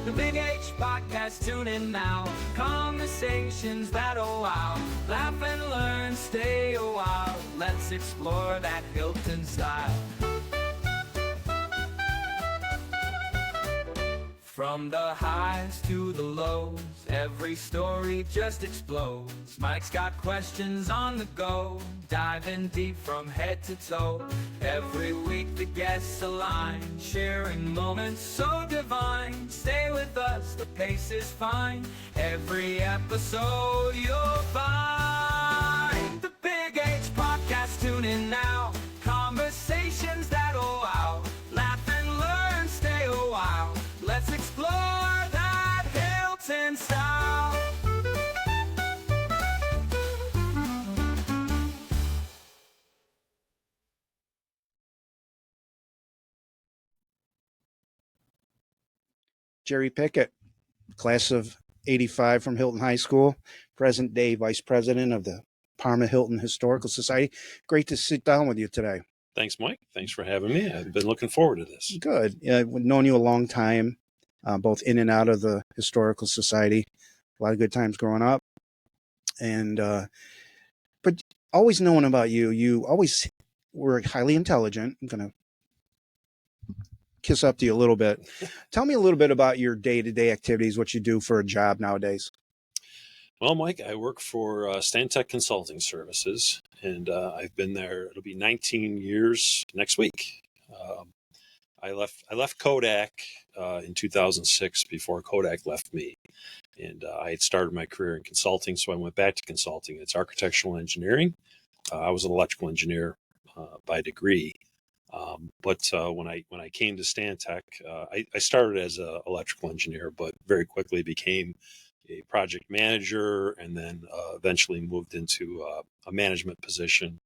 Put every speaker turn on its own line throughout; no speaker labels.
The Big H Podcast, tune in now. Conversations that'll wow. Laugh and learn, stay a while. Let's explore that Hilton style. From the highs to the lows, every story just explodes. Mike's got questions on the go, diving deep from head to toe. Every week the guests align, sharing moments so divine. Stay with us, the pace is fine. Every episode you'll find. The Big H Podcast, tune in now. Conversations that'll wow. Laugh and learn, stay a while. Let's explore that Hilton style.
Jeri Pickett, class of '85 from Hilton High School, present day vice president of the Parma Hilton Historical Society. Great to sit down with you today.
Thanks, Mike. Thanks for having me. I've been looking forward to this.
Good. I've known you a long time, both in and out of the Historical Society. A lot of good times growing up. And, but always knowing about you, you always were highly intelligent. I'm going to kiss up to you a little bit. Tell me a little bit about your day-to-day activities, what you do for a job nowadays.
Well, Mike, I work for Stantec Consulting Services, and I've been there. It'll be 19 years next week. I left Kodak in 2006 before Kodak left me, and I had started my career in consulting, so I went back to consulting. It's architectural engineering. I was an electrical engineer by degree, but when I came to Stantec, I started as an electrical engineer, but very quickly became a project manager, and then eventually moved into a management position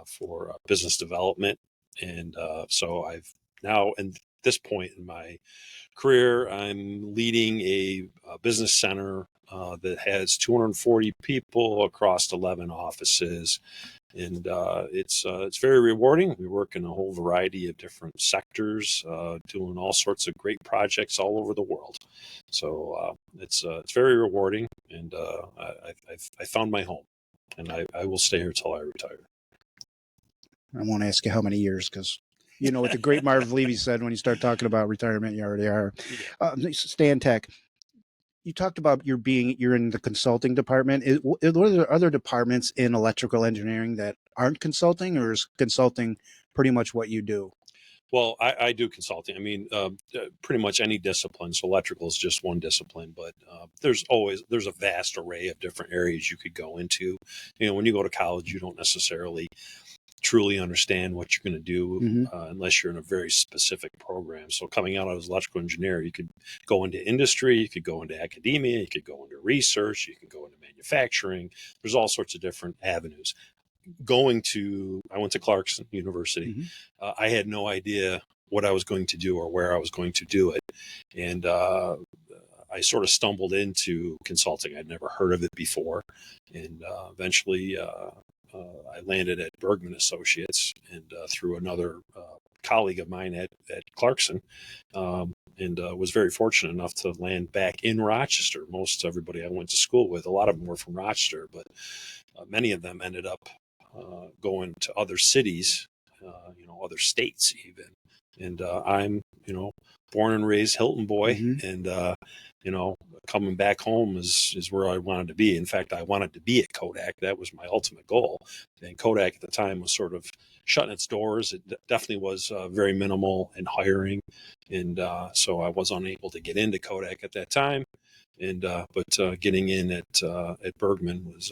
for business development. And so I've now, at this point in my career, I'm leading a business center that has 240 people across 11 offices. And it's very rewarding. We work in a whole variety of different sectors, doing all sorts of great projects all over the world. So it's very rewarding, and I found my home, and I will stay here till I retire.
I won't ask you how many years, because you know what the great Marv Levy said: when you start talking about retirement, you already are. Stantec. You talked about you're in the consulting department. Are there other departments in electrical engineering that aren't consulting, or is consulting pretty much what you do?
Well, I do consulting. I mean, pretty much any discipline. So electrical is just one discipline, but there's a vast array of different areas you could go into. You know, when you go to college, you don't necessarily truly understand what you're going to do unless you're in a very specific program. So coming out as an electrical engineer, you could go into industry, you could go into academia, you could go into research, you could go into manufacturing. There's all sorts of different avenues. I went to Clarkson University. I had no idea what I was going to do or where I was going to do it. And I sort of stumbled into consulting. I'd never heard of it before. And eventually I landed at Bergman Associates, and through another colleague of mine at Clarkson, and was very fortunate enough to land back in Rochester. Most everybody I went to school with, a lot of them were from Rochester, but many of them ended up going to other cities, other states even. And I'm, born and raised Hilton boy, and coming back home is where I wanted to be. In fact, I wanted to be at Kodak. That was my ultimate goal. And Kodak at the time was sort of shutting its doors. It definitely was very minimal in hiring, and so I was unable to get into Kodak at that time. And but getting in at Bergman was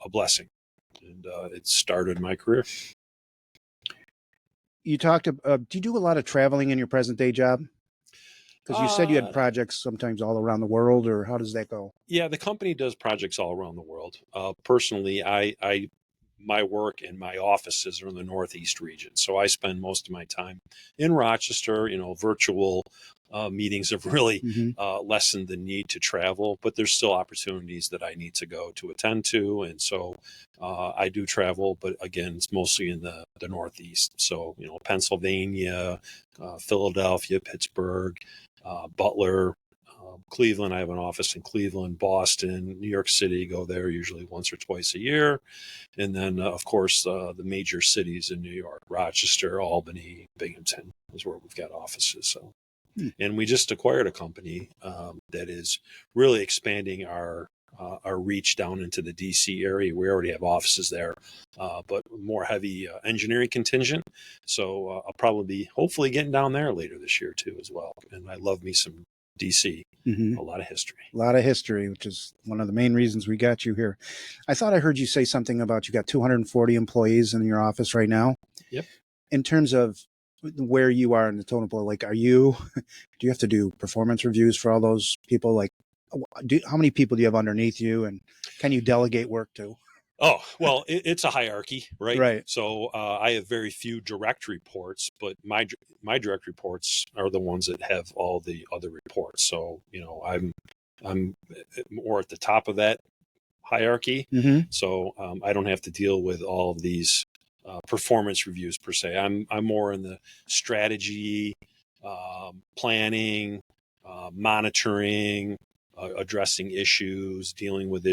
a blessing, and it started my career.
You talked. Do you do a lot of traveling in your present day job? Because you said you had projects sometimes all around the world, or how does that go?
Yeah, the company does projects all around the world. Personally, my work and my offices are in the Northeast region, so I spend most of my time in Rochester. Virtual meetings have really lessened the need to travel, but there's still opportunities that I need to go to attend to, and so I do travel. But again, it's mostly in the Northeast. So Pennsylvania, Philadelphia, Pittsburgh, Butler, Cleveland. I have an office in Cleveland, Boston, New York City. Go there usually once or twice a year. And then, of course, the major cities in New York, Rochester, Albany, Binghamton is where we've got offices. So, and we just acquired a company that is really expanding our reach down into the DC area. We already have offices there, but more heavy engineering contingent. So I'll probably be hopefully getting down there later this year too as well. And I love me some DC. A lot of history.
A lot of history, which is one of the main reasons we got you here. I thought I heard you say something about you got 240 employees in your office right now.
Yep.
In terms of where you are in the totem pole, like, do you have to do performance reviews for all those people? Like, how many people do you have underneath you, and can you delegate work to?
Oh, well, it's a hierarchy, right?
Right.
So I have very few direct reports, but my direct reports are the ones that have all the other reports. So, I'm more at the top of that hierarchy. So I don't have to deal with all of these performance reviews per se. I'm more in the strategy, planning, monitoring, addressing issues, dealing with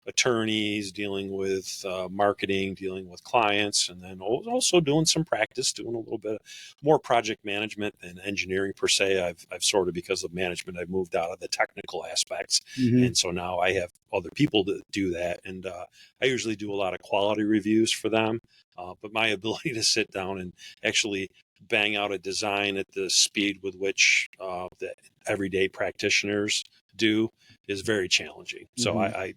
attorneys, dealing with marketing, dealing with clients, and then also doing some practice, doing a little bit more project management than engineering per se. I've sort of, because of management, I've moved out of the technical aspects. And so now I have other people to do that. And I usually do a lot of quality reviews for them. But my ability to sit down and actually bang out a design at the speed with which the everyday practitioners do is very challenging. So I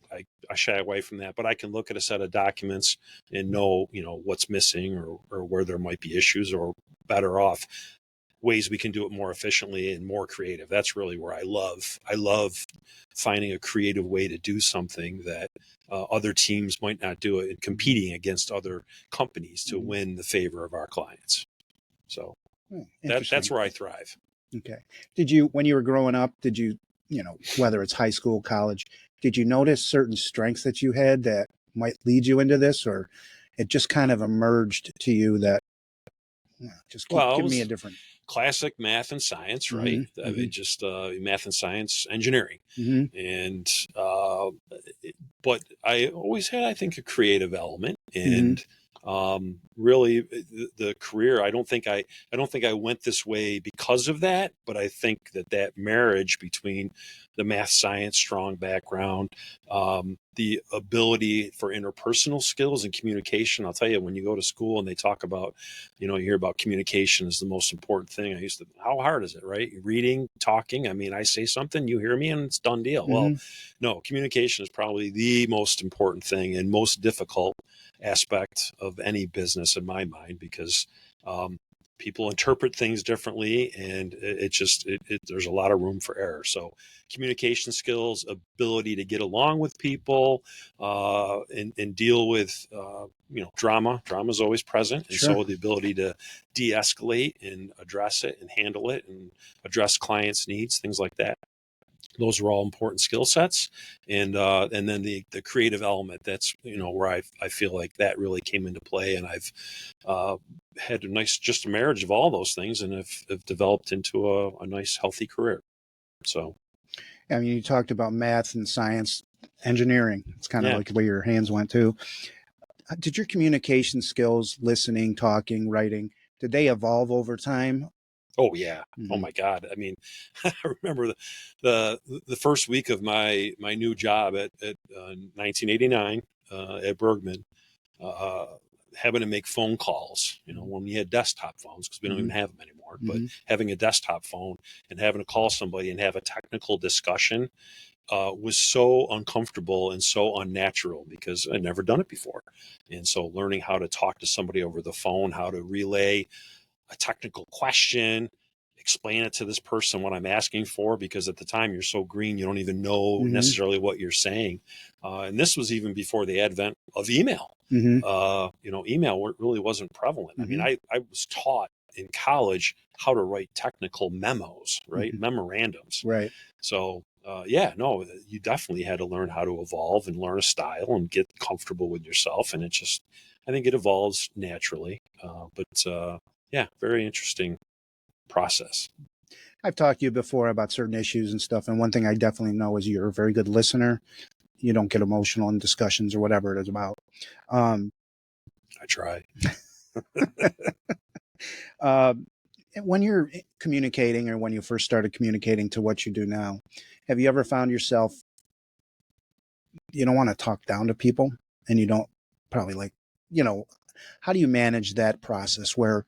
shy away from that, but I can look at a set of documents and know, what's missing or where there might be issues, or better off ways we can do it more efficiently and more creative. That's really where I love finding a creative way to do something that other teams might not do it, and competing against other companies to win the favor of our clients. So that's where I thrive.
Okay. When you were growing up, whether it's high school, college, did you notice certain strengths that you had that might lead you into this, or it just kind of emerged to you that give me a different
classic math and science, right? I mean, just math and science, engineering, and but I always had, I think, a creative element, and really the career. I don't think I went this way because of that, but I think that marriage between the math science strong background, the ability for interpersonal skills and communication. I'll tell you, when you go to school and they talk about, you hear about communication is the most important thing. How hard is it, right? Reading, talking. I mean, I say something, you hear me, and it's done deal. Well, no, communication is probably the most important thing and most difficult aspect of any business in my mind, because people interpret things differently, and there's a lot of room for error. So communication skills, ability to get along with people, and deal with, drama is always present. And so the ability to de-escalate and address it and handle it and address clients' needs, things like that. Those are all important skill sets. And then the creative element, that's, where I feel like that really came into play. And I've had a marriage of all those things, and have developed into a nice, healthy career. So,
I mean, you talked about math and science, engineering. It's kind of like the way your hands went too. Did your communication skills, listening, talking, writing, did they evolve over time?
Oh yeah. Oh my God. I mean, I remember the first week of my new job at 1989 at Bergman, having to make phone calls, when we had desktop phones, because we don't even have them anymore, but having a desktop phone and having to call somebody and have a technical discussion was so uncomfortable and so unnatural, because I'd never done it before. And so learning how to talk to somebody over the phone, how to relay a technical question, explain it to this person what I'm asking for, because at the time you're so green, you don't even know necessarily what you're saying. And this was even before the advent of email. Email really wasn't prevalent. I mean, I was taught in college how to write technical memos, right? Memorandums.
Right.
So, you definitely had to learn how to evolve and learn a style and get comfortable with yourself. And I think it evolves naturally. Very interesting process.
I've talked to you before about certain issues and stuff, and one thing I definitely know is you're a very good listener. You don't get emotional in discussions or whatever it is about. Um,
I try.
uh, when you're communicating, or when you first started communicating to what you do now, have you ever found yourself, you don't want to talk down to people, and you don't probably like, how do you manage that process where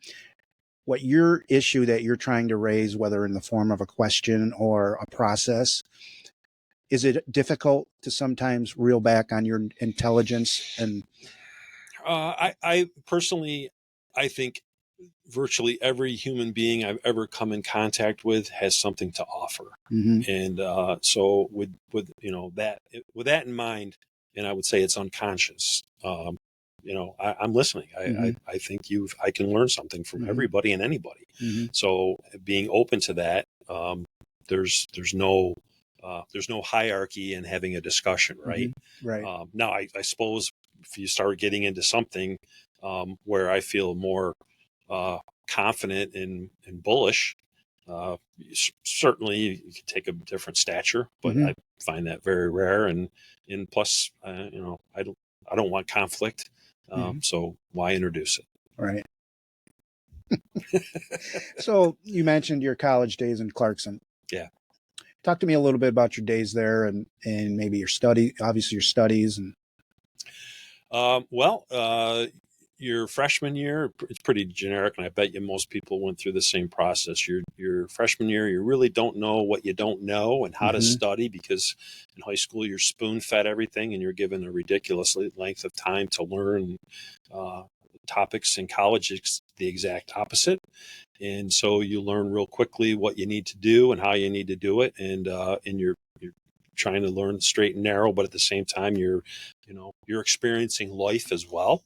what your issue that you're trying to raise, whether in the form of a question or a process, is it difficult to sometimes reel back on your intelligence? And
I personally, I think virtually every human being I've ever come in contact with has something to offer.
Mhm.
And so with that, with that in mind, and I would say it's unconscious. I'm listening.
Mhm.
I think I can learn something from
Mhm.
everybody and anybody.
Mhm.
So being open to that, there's no hierarchy in having a discussion, right?
Mhm. Right.
Now, I suppose if you start getting into something where I feel more uh, confident and bullish, certainly you can take a different stature, but
Mhm.
I find that very rare. And plus, I don't want conflict,
Mhm.
so why introduce it?
Right. So you mentioned your college days in Clarkson.
Yeah.
Talk to me a little bit about your days there, and maybe obviously your studies. And
Well, your freshman year, it's pretty generic, and I bet you most people went through the same process. Your freshman year, you really don't know what you don't know and how to
Mhm.
study, because in high school you're spoon fed everything, and you're given a ridiculous length of time to learn uh, topics. In college, it's the exact opposite, and so you learn real quickly what you need to do and how you need to do it, and you're trying to learn straight and narrow, but at the same time you're experiencing life as well,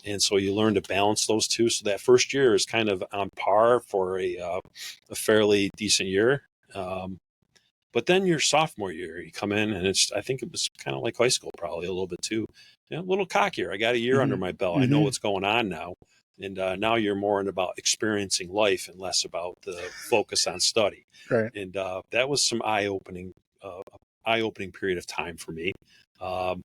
and so you learn to balance those two. So that first year is kind of on par for a fairly decent year. But then your sophomore year, you come in, and I think it was kind of like high school, probably a little bit too, a little cockier. I got a year under
Mhm.
my belt. I know
Mhm.
what's going on now. And now you're more about experiencing life and less about the focus on study.
Right.
And that was some eye-opening period of time for me. Um,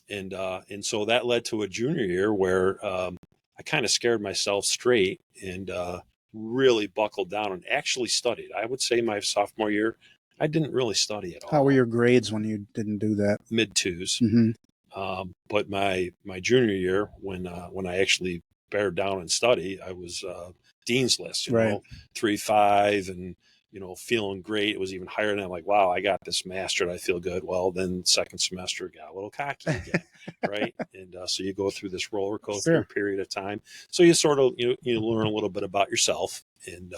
and so that led to a junior year where I kind of scared myself straight and really buckled down and actually studied. I would say my sophomore year, I didn't really study at
How were
all,
your grades when you didn't do that?
mid twos.
Mhm.
But my junior year, when I actually bared down and study, I was dean's list,
Right.
3.5, and feeling great. It was even higher than I'm like, wow, I got this mastered. I feel good. Well, then second semester got a little cocky again, right? And so you go through this roller coaster
Sure.
period of time. So you sort of you learn a little bit about yourself, and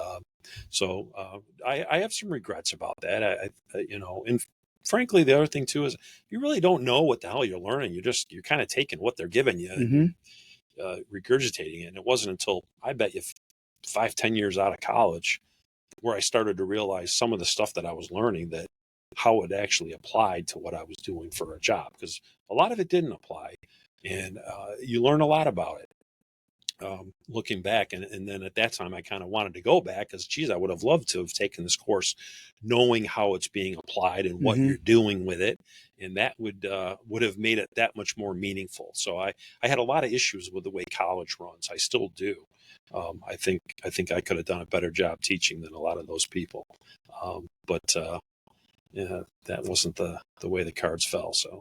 I have some regrets about that. And frankly, the other thing too is you really don't know what the hell you're learning. You're kind of taking what they're giving you and
Mhm.
you're regurgitating it. And it wasn't until I bet you 5, 10 years out of college where I started to realize some of the stuff that I was learning, that how it actually applied to what I was doing for a job, because a lot of it didn't apply, and you learn a lot about it. Looking back, and then at that time I kind of wanted to go back because, geez, I would have loved to have taken this course knowing how it's being applied and what
Mhm.
you're doing with it, and that would have made it that much more meaningful. So I had a lot of issues with the way college runs. I still do. I think I could have done a better job teaching than a lot of those people, but yeah, that wasn't the way the cards fell. So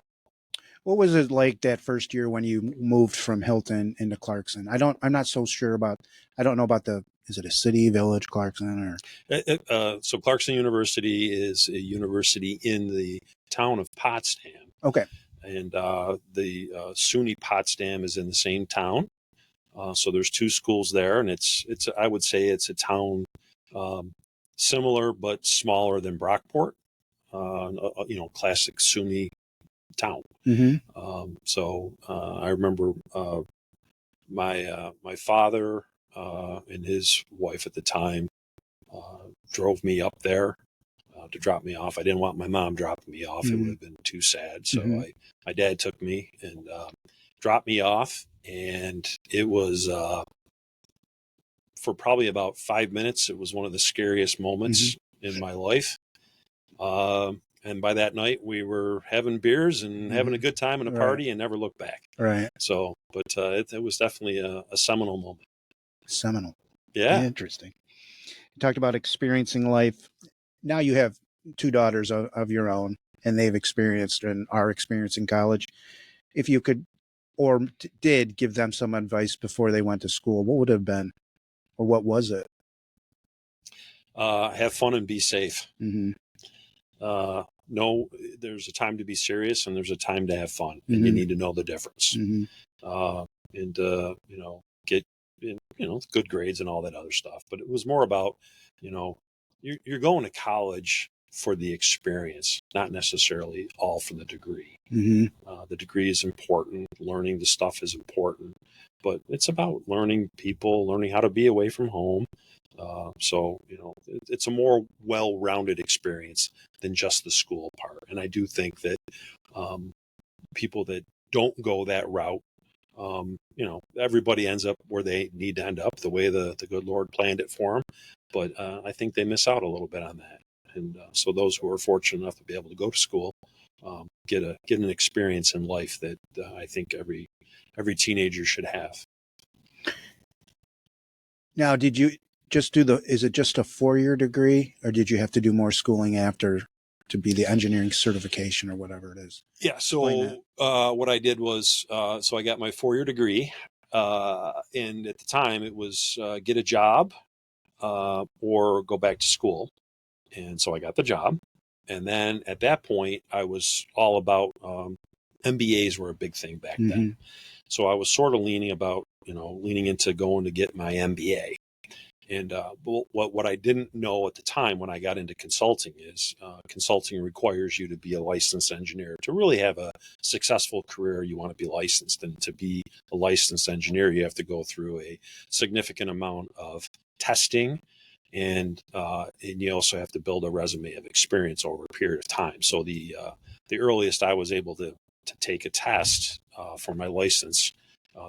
What was it like that first year when you moved from Hilton into Clarkson? I'm not so sure about. I don't know about is it a city, village, Clarkson, or?
so Clarkson University is a university in the town of Potsdam,
Okay.
and the SUNY Potsdam is in the same town. So there's two schools there, and it's I would say it's a town um, similar but smaller than Brockport. Classic SUNY town.
Mhm.
So I remember my father and his wife at the time drove me up there to drop me off. I didn't want my mom dropping me off; it would
Mhm.
have been too sad. So
Mhm.
my dad took me and dropped me off, and it was for probably about 5 minutes. It was one of the scariest
Mhm.
moments in my life. And by that night, we were having beers and having a good time and a party and never looked back.
Right.
So, but it was definitely a seminal moment.
Seminal.
Yeah.
Interesting. You talked about experiencing life. Now you have two daughters of your own, and they've experienced and are experiencing college. If you could or did give them some advice before they went to school, what would it have been? Or what was it?
Have fun and be safe.
Mm-hmm.
No, there's a time to be serious and there's a time to have fun, and you need to know the difference.
Mm-hmm.
And get good grades and all that other stuff. But it was more about, you're going to college for the experience, not necessarily all for the degree.
Mm-hmm.
The degree is important. Learning the stuff is important, but it's about learning people, learning how to be away from home. So it's a more well-rounded experience than just the school part. And I do think that people that don't go that route, everybody ends up where they need to end up, the way the good Lord planned it for them. But I think they miss out a little bit on that. And so those who are fortunate enough to be able to go to school get an experience in life that I think every teenager should have.
Now, did you just is it just a 4-year degree, or did you have to do more schooling after to be the engineering certification or whatever it is?
Yeah. So what I did was, so I got my 4-year degree, and at the time it was get a job or go back to school. And so I got the job. And then at that point, I was all about MBAs were a big thing back then. So I was sort of leaning into going to get my MBA. And what I didn't know at the time when I got into consulting is consulting requires you to be a licensed engineer. To really have a successful career, you want to be licensed. And to be a licensed engineer, you have to go through a significant amount of testing. And you also have to build a resume of experience over a period of time. So the earliest I was able to take a test for my license,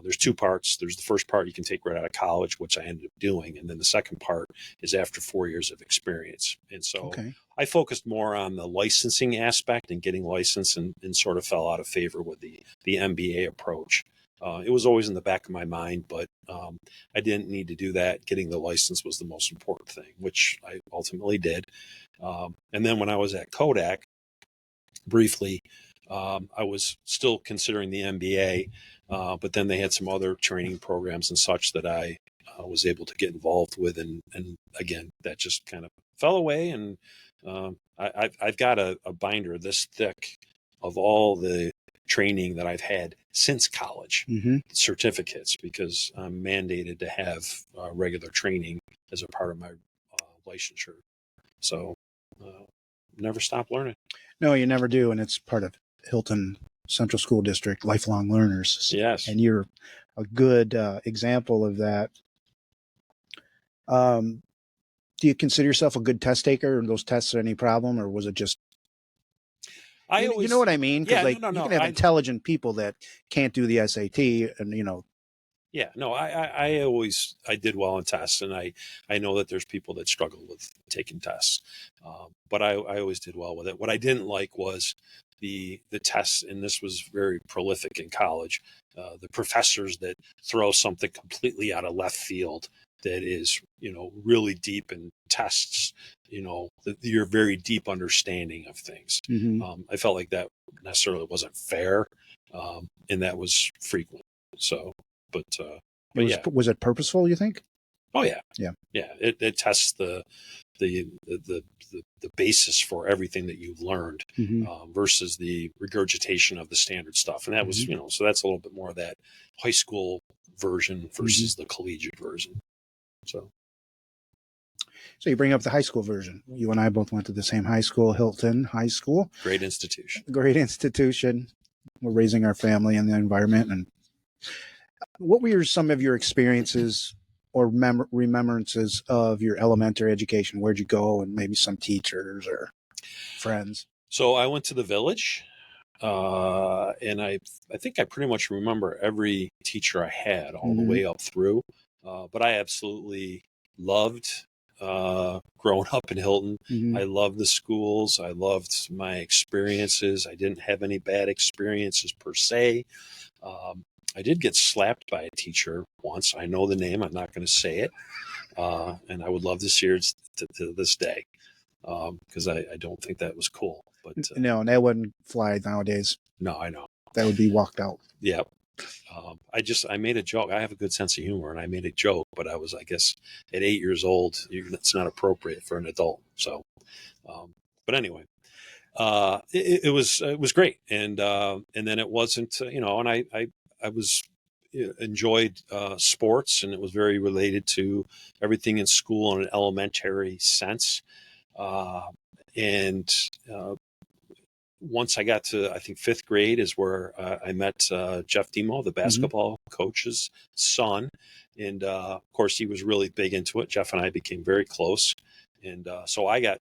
there's two parts. There's the first part you can take right out of college, which I ended up doing. And then the second part is after 4 years of experience. And so I focused more on the licensing aspect and getting licensed, and sort of fell out of favor with the MBA approach. It was always in the back of my mind, but I didn't need to do that. Getting the license was the most important thing, which I ultimately did. And then when I was at Kodak, briefly, I was still considering the MBA, but then they had some other training programs and such that I was able to get involved with. And again, that just kind of fell away. And I've got a binder this thick of all the training that I've had since college, certificates, because I'm mandated to have regular training as a part of my licensure. So never stop learning.
No, you never do. And it's part of Hilton Central School District, lifelong learners.
Yes.
And you're a good example of that. Do you consider yourself a good test taker? Are those tests any problem, or was it just you know what I mean? Because you can have intelligent people that can't do the SAT, and
Yeah, no, I did well in tests, and I know that there's people that struggle with taking tests, but I always did well with it. What I didn't like was the tests, and this was very prolific in college. The professors that throw something completely out of left field that is really deep in tests, your very deep understanding of things. I felt like that necessarily wasn't fair, and that was frequent. So. But
was it purposeful, you think?
Oh yeah.
Yeah.
It tests the basis for everything that you've learned versus the regurgitation of the standard stuff, and that was so that's a little bit more of that high school version versus the collegiate version. So
you bring up the high school version. You and I both went to the same high school, Hilton High School.
Great institution.
We're raising our family in the environment. And what were some of your experiences or remembrances of your elementary education? Where'd you go, and maybe some teachers or friends?
So I went to the Village, and I think I pretty much remember every teacher I had all the way up through. But I absolutely loved growing up in Hilton.
Mhm.
I loved the schools. I loved my experiences. I didn't have any bad experiences per se. Um, I did get slapped by a teacher once. I know the name. I'm not going to say it. And I would love to see it to this day, because I don't think that was cool. But
No, and that wouldn't fly nowadays.
no, I know.
That would be walked out.
Yeah. I made a joke. I have a good sense of humor, and I made a joke, but I guess at 8 years old, it's not appropriate for an adult. So, but anyway, it was great, and then it wasn't, and I was enjoyed sports, and it was very related to everything in school in an elementary sense, uh, and once I got to, I think, fifth grade is where I met Jeff Demo, the basketball coach's son. And of course, he was really big into it. Jeff and I became very close. And so I got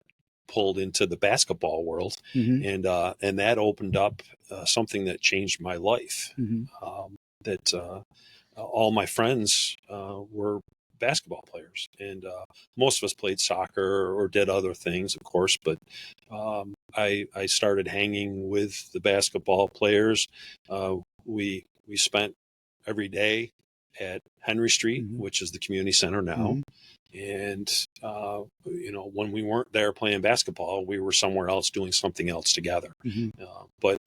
pulled into the basketball world.
Mhm.
And that opened up something that changed my life.
Mhm.
That all my friends were basketball players, and most of us played soccer or did other things, of course. But I started hanging with the basketball players. We spent every day at Henry Street,
Mhm.
which is the community center now.
Mhm.
And when we weren't there playing basketball, we were somewhere else doing something else together.
Mhm.
But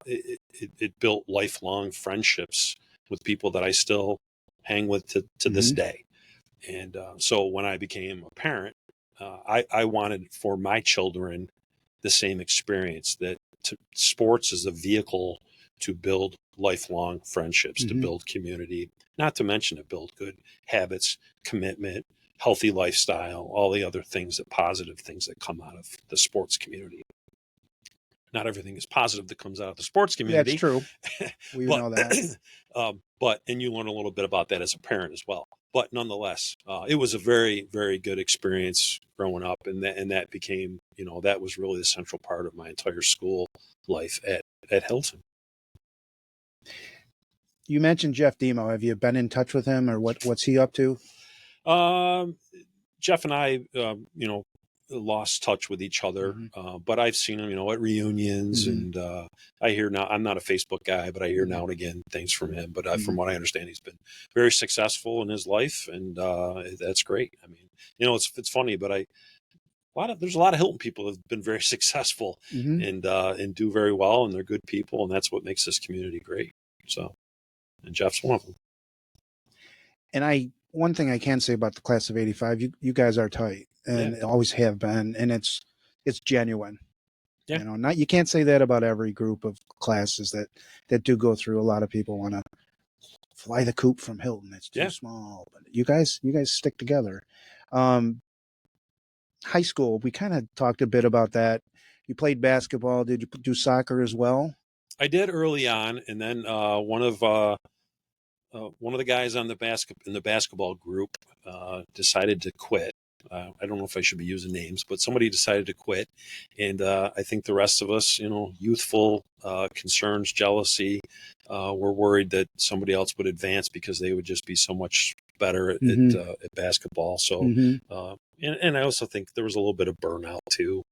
it built lifelong friendships with people that I still hang with to this
Mhm.
day. And so when I became a parent, I wanted for my children the same experience, that sports is a vehicle to build lifelong friendships, to
Mhm.
build community, not to mention to build good habits, commitment, healthy lifestyle, all the other things, that positive things that come out of the sports community. Not everything is positive that comes out of the sports
That's
community,
true. We
but
know that.
and you learn a little bit about that as a parent as well. But nonetheless, it was a very, very good experience growing up, and that became, that was really the central part of my entire school life at Hilton.
You mentioned Jeff Demo. Have you been in touch with him, or what's he up to?
Um, Jeff and I, lost touch with each other,
Mhm.
but I've seen him, at reunions,
Mhm.
and I hear now. I'm not a Facebook guy, but I hear now
Mhm.
and again things from him. But from
Mhm.
what I understand, he's been very successful in his life, and that's great. I mean, it's funny, but there's a lot of Hilton people who've been very successful
Mhm.
and do very well, and they're good people, and that's what makes this community great. So, and Jeff's one of them.
And one thing I can say about the class of '85, you guys are tight,
Yeah,
and always have been, and it's genuine.
yeah,
Not you can't say that about every group of classes that do go through. A lot of people want to fly the coop from Hilton. It's too
yeah.
small, but you guys stick together. Um, High school, we kind of talked a bit about that. You played basketball. Did you do soccer as well?
I did early on, and then one of the guys on in the basketball group decided to quit. I don't know if I should be using names, but somebody decided to quit, and I think the rest of us, youthful concerns, jealousy, were worried that somebody else would advance because they would just be so much better
Mm-hmm.
at basketball. So,
Mm-hmm.
and I also think there was a little bit of burnout too.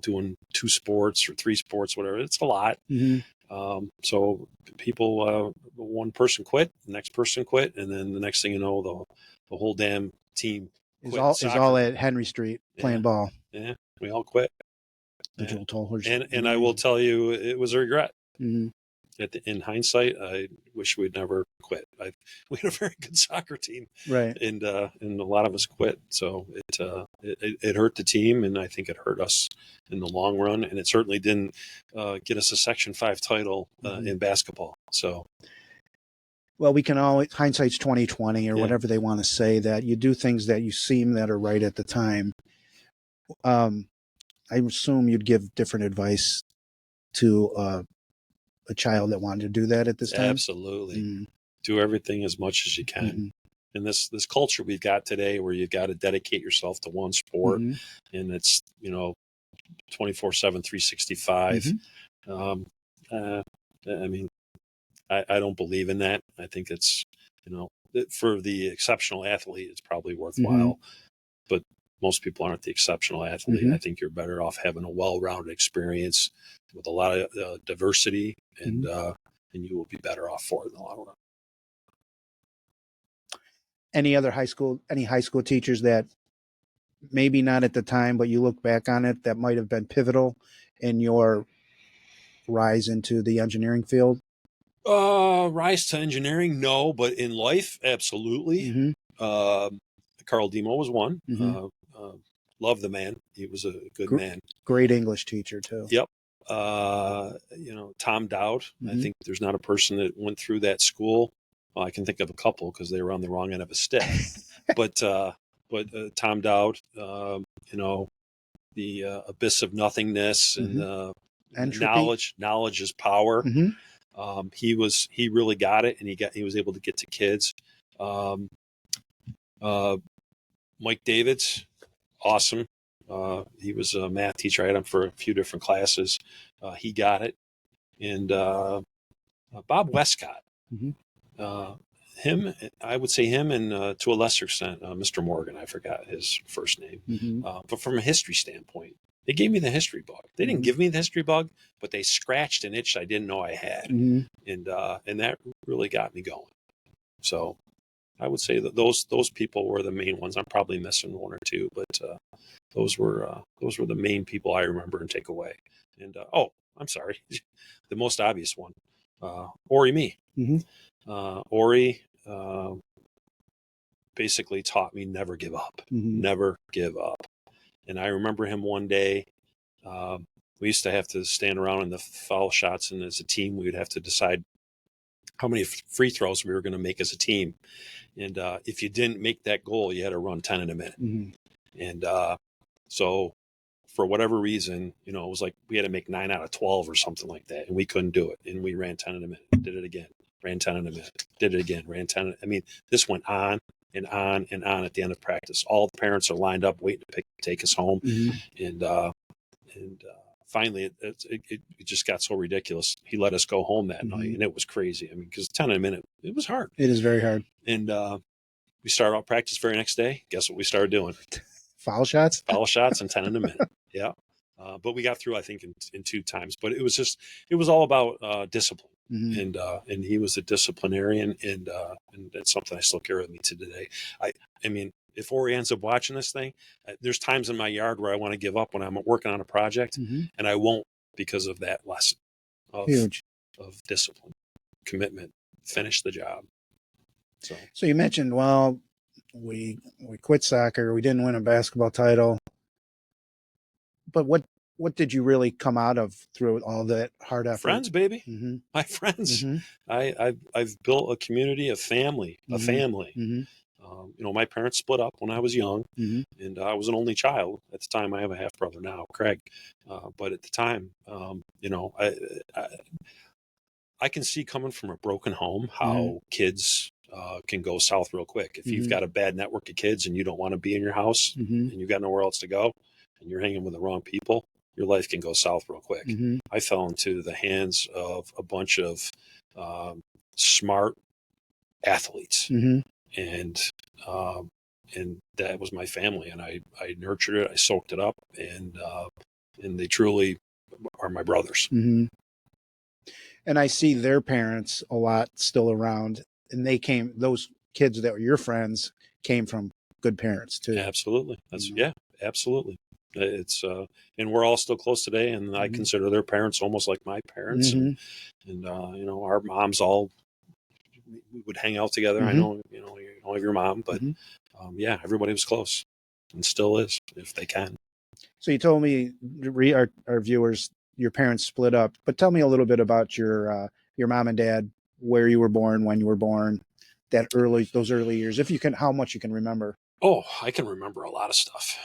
Doing two sports or three sports, whatever, it's a lot.
Mm-hmm.
So people, one person quit, the next person quit, and then the next thing you know, the whole damn team
Is
quit
all is all
soccer.
at Henry Street
Yeah,
playing ball.
yeah, we all quit. Yeah.
Digital tollers.
And I will tell you, it was a regret.
Mm-hmm.
In hindsight, I wish we'd never quit. We had a very good soccer team,
Right.
and a lot of us quit. So it hurt the team, and I think it hurt us in the long run. And it certainly didn't get us a Section 5 title
Mm-hmm.
in basketball. So
Well, we can always hindsight's 2020 or
yeah,
whatever they want to say. That you do things that you seem that are right at the time. Um, I assume you'd give different advice to a child that wanted to do that at this time.
absolutely.
Mm-hmm.
Do everything as much as you can.
Mm-hmm.
In this culture we've got today, where you've got to dedicate yourself to one sport,
Mm-hmm.
and it's 24/7, 365.
Mm-hmm.
I mean, I don't believe in that. I think it's, for the exceptional athlete, it's probably
Mm-hmm.
worthwhile. but most people aren't the exceptional athlete.
Mhm.
I think you're better off having a well-rounded experience with a lot of diversity, and you will be better off for it in the long run.
Any high school teachers that maybe not at the time, but you look back on it, that might have been pivotal in your rise into the engineering field?
Rise to engineering, no, but in life, absolutely.
Mm-hmm.
Carl Demo was one.
Mm-hmm.
Love the man. He was a good man.
Great English teacher too.
Yep. Tom Dowd.
Mm-hmm.
I think there's not a person that went through that school. Well, I can think of a couple because they were on the wrong end of a stick. but Tom Dowd, the abyss of nothingness and knowledge is power.
Mm-hmm.
He really got it, and he was able to get to kids. Mike Davids, awesome. He was a math teacher. I had him for a few different classes. He got it. And Bob Westcott, I would say him, and to a lesser extent, Mr. Morgan. I forgot his first name.
Mm-hmm.
But from a history standpoint, they gave me the history bug. They didn't give me the history bug, but they scratched an itch I didn't know I had.
Mm-hmm.
And that really got me going. So I would say that those people were the main ones. I'm probably missing one or two, but those were the main people I remember and take away. And I'm sorry, the most obvious one, Ori Me.
Mm-hmm.
Ori basically taught me never give up, never give up. And I remember him one day. We used to have to stand around in the foul shots, and as a team, we would have to decide how many free throws we were going to make as a team. And if you didn't make that goal, you had to run 10 in a minute. Mm-hmm. And so for whatever reason, it was like we had to make 9 out of 12 or something like that, and we couldn't do it. And we ran 10 in a minute, did it again, ran 10 in a minute, did it again, ran 10. I mean, this went on and on and on at the end of practice. All the parents are lined up waiting to take us home. Mm-hmm. And finally, it just got so ridiculous. He let us go home that night, and it was crazy. I mean, because 10 in a minute, it was hard.
It is very hard.
And we started out practice very next day. Guess what we started doing?
Foul shots?
Foul shots and 10 in a minute. Yeah. But we got through, I think, in 2 times. But it was all about discipline. Mm-hmm. And he was a disciplinarian, and that's something I still carry with me to today. I mean, if Ori ends up watching this thing, there's times in my yard where I want to give up when I'm working on a project, and I won't, because of that lesson of discipline, commitment, finish the job.
So you mentioned, well, we quit soccer, we didn't win a basketball title, but what did you really come out of through all that hard effort?
Friends, baby. Mm-hmm. My friends. Mm-hmm. I've built a community, a family. Mm-hmm. My parents split up when I was young, and I was an only child at the time. I have a half brother now, Craig. But at the time, I can see, coming from a broken home, how kids can go south real quick. If you've got a bad network of kids and you don't want to be in your house, and you've got nowhere else to go, and you're hanging with the wrong people, your life can go south real quick. I fell into the hands of a bunch of smart athletes, and that was my family, and I nurtured it, I soaked it up, and they truly are my brothers.
And I see their parents a lot still around, and those kids that were your friends came from good parents too.
Absolutely. Absolutely. It's and we're all still close today, and I consider their parents almost like my parents. And our moms we would hang out together. I know you don't have your mom, but everybody was close and still is, if they can.
So you told me, our viewers, your parents split up, but tell me a little bit about your mom and dad, where you were born, when you were born, those early years, if you can, how much you can remember.
Oh, I can remember a lot of stuff.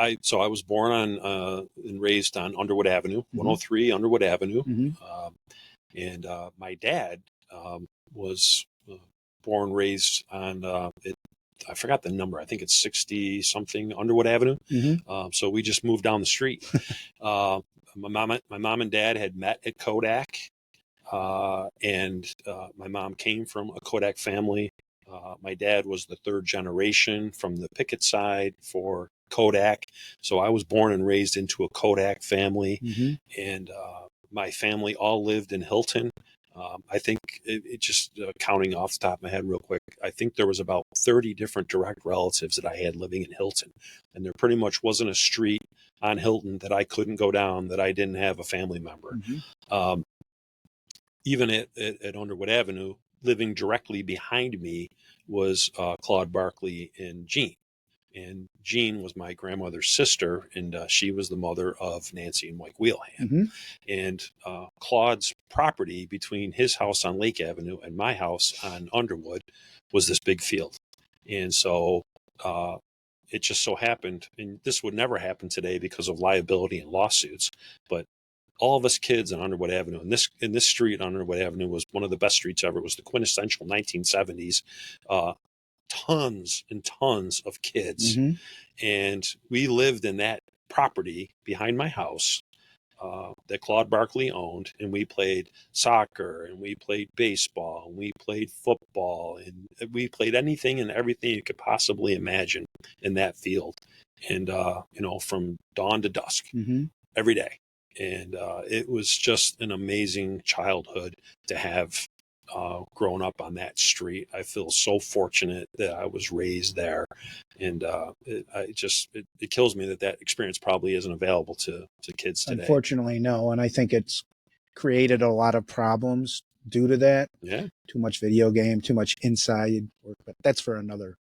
I was born on and raised on Underwood Avenue, 103 Underwood Avenue, and my dad was born, raised on I forgot the number. I think it's 60 something Underwood Avenue. So we just moved down the street. My mom and dad had met at Kodak, and my mom came from a Kodak family. My dad was the third generation from the Pickett side for Kodak. So I was born and raised into a Kodak family,
Mm-hmm.
and my family all lived in Hilton. I think it just counting off the top of my head real quick, I think there was about 30 different direct relatives that I had living in Hilton. And there pretty much wasn't a street on Hilton that I couldn't go down that I didn't have a family member.
Mm-hmm.
Even at Underwood Avenue, living directly behind me was Claude Barkley and Jean. And Jean was my grandmother's sister, and she was the mother of Nancy and Mike Wheelhand.
Mm-hmm.
And Claude's property between his house on Lake Avenue and my house on Underwood was this big field. And so it just so happened, and this would never happen today because of liability and lawsuits, but all of us kids on Underwood Avenue, and this street on Underwood Avenue was one of the best streets ever. It was the quintessential 1970s. Tons and tons of kids.
Mm-hmm.
And we lived in that property behind my house that Claude Barkley owned. And we played soccer, and we played baseball, and we played football, and we played anything and everything you could possibly imagine in that field. And, from dawn to dusk,
Mm-hmm.
every day. And it was just an amazing childhood to have grown up on that street. I feel so fortunate that I was raised there, and it kills me that experience probably isn't available to kids today.
Unfortunately, no. And I think it's created a lot of problems due to that.
Yeah.
Too much video game, too much inside work, but that's for another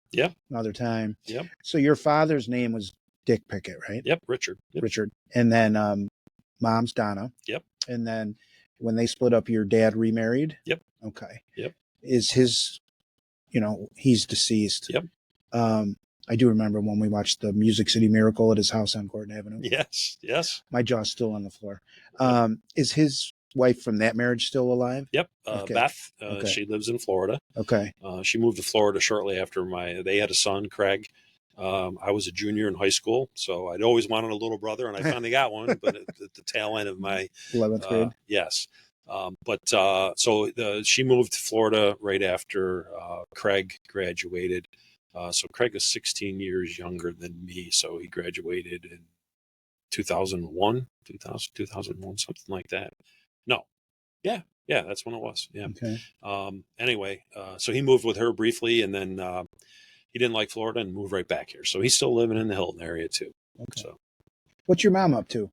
time.
Yep.
So your father's name was Dick Pickett, right?
Yep. Richard. Yep.
Richard. And then mom's Donna.
Yep.
And then when they split up, your dad remarried?
Yep.
Okay.
Yep.
Is his, he's deceased.
Yep.
I do remember when we watched the Music City Miracle at his house on Gordon Avenue.
Yes.
My jaw's still on the floor. Is his wife from that marriage still alive?
Yep.
Okay.
Beth,
Okay.
she lives in Florida.
Okay.
She moved to Florida shortly after they had a son, Craig. I was a junior in high school, so I'd always wanted a little brother, and I finally got one, but at the tail end of my
11th grade.
Yes. So she moved to Florida right after Craig graduated. So Craig is 16 years younger than me. So he graduated in 2001, something like that. No. Yeah, that's when it was. Yeah.
Okay.
Anyway, so he moved with her briefly, and then he didn't like Florida and moved right back here. So he's still living in the Hilton area too.
Okay.
So
what's your mom up to?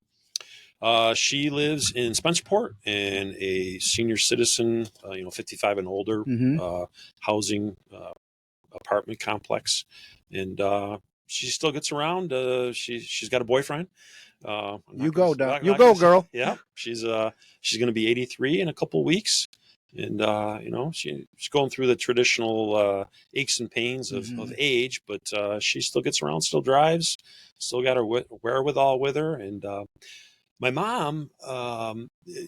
She lives in Spencerport in a senior citizen, 55 and older
Mm-hmm.
housing apartment complex, and she still gets around. She's got a boyfriend.
You go, Doc. You go, girl.
Yeah, she's going to be 83 in a couple of weeks, and she's going through the traditional aches and pains of age, but she still gets around, still drives, still got her wherewithal with her, and. My mom,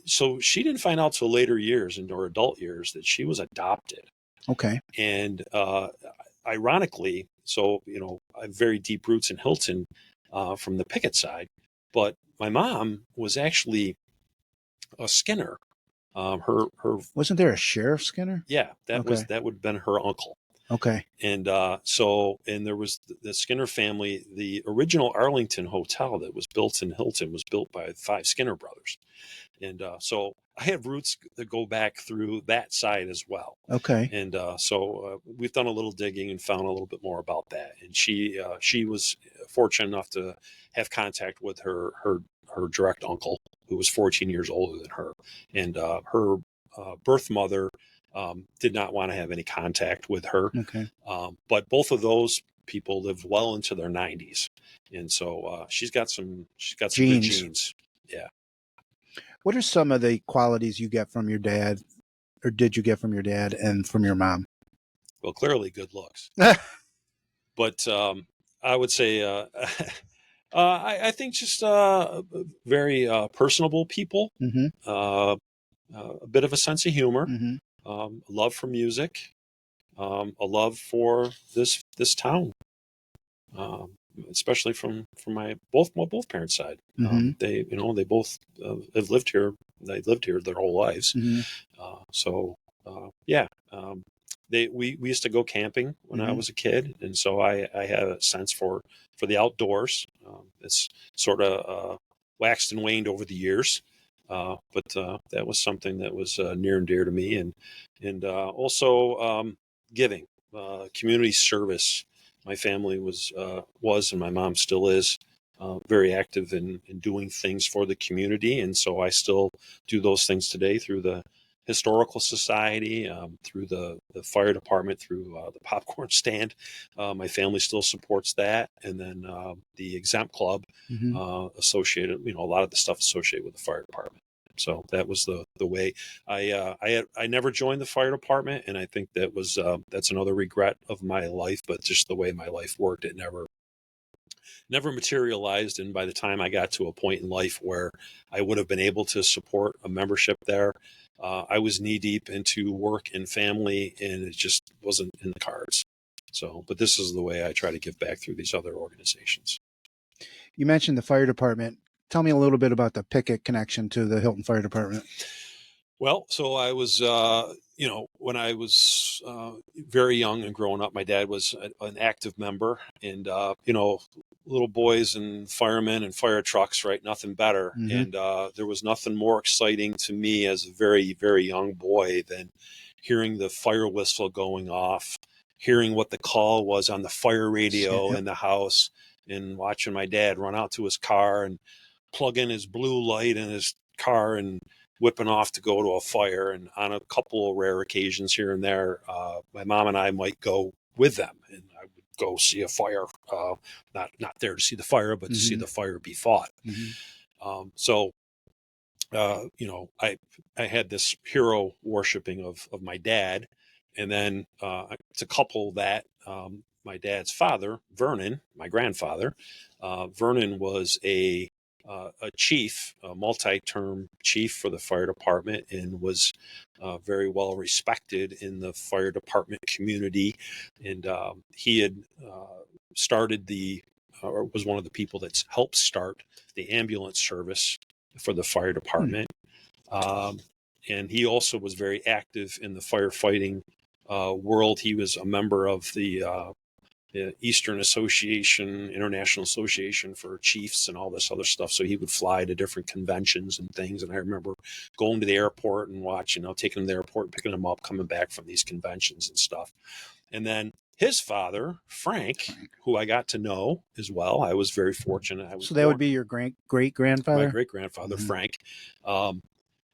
so she didn't find out till later years, into her adult years, that she was adopted.
Okay.
And ironically, so, I have very deep roots in Hilton from the Pickett side, but my mom was actually a Skinner. Her
Wasn't there a Sheriff Skinner?
Yeah, that
Okay.
would have been her uncle.
Okay.
And and there was the Skinner family. The original Arlington Hotel that was built in Hilton was built by 5 Skinner brothers. And so I have roots that go back through that side as well.
Okay.
And so we've done a little digging and found a little bit more about that. And she was fortunate enough to have contact with her direct uncle, who was 14 years older than her. And her birth mother did not want to have any contact with her.
Okay.
But both of those people lived well into their 90s. And so she's got some good genes. Yeah.
What are some of the qualities you get from your dad, or did you get from your dad and from your mom?
Well, clearly good looks. But I would say I think just very personable people,
Mm-hmm.
A bit of a sense of humor,
Mm-hmm.
a love for music, a love for this town, especially from my both parents' side.
Mm-hmm.
They both have lived here. They lived here their whole lives.
Mm-hmm.
we used to go camping when I
Mhm.
was a kid, and so I had a sense for the outdoors. It's sort of waxed and waned over the years, but that was something that was near and dear to me, and also giving, community service. My family was, and my mom still is, very active in doing things for the community, and so I still do those things today through the Historical Society, through the fire department, through the popcorn stand. My family still supports that, and then the exempt club
Mhm.
associated. A lot of the stuff associated with the fire department. So that was the way I never joined the fire department, and I think that's another regret of my life. But just the way my life worked, it never materialized. And by the time I got to a point in life where I would have been able to support a membership there, I was knee deep into work and family, and it just wasn't in the cards. So, but this is the way I try to give back through these other organizations.
You mentioned the fire department. Tell me a little bit about the Pickett connection to the Hilton Fire Department.
Well, so I was, when I was very young and growing up, my dad was an active member, and little boys and firemen and fire trucks, right? Nothing better.
Mhm.
And there was nothing more exciting to me as a very, very young boy than hearing the fire whistle going off, hearing what the call was on the fire radio
Yep.
in the house, and watching my dad run out to his car and plug in his blue light in his car and whipping off to go to a fire. And on a couple of rare occasions here and there, my mom and I might go with them, and I would go see a fire, not there to see the fire, but to see
Mhm.
the fire be fought.
Mhm.
So I had this hero worshiping of my dad, and then to couple that, my dad's father, Vernon, my grandfather, Vernon was a chief, a multi-term chief for the fire department, and was very well respected in the fire department community. And he had started or was one of the people that's helped start the ambulance service for the fire
Hmm.
department. Um, and he also was very active in the firefighting world. He was a member of the Eastern Association, International Association for Chiefs, and all this other stuff. So he would fly to different conventions and things. And I remember going to the airport and watching, taking him to the airport, picking him up, coming back from these conventions and stuff. And then his father, Frank, who I got to know as well. I was very fortunate. I was
So that would
born,
be your great
my
grandfather.
great grandfather,
Mhm.
Frank.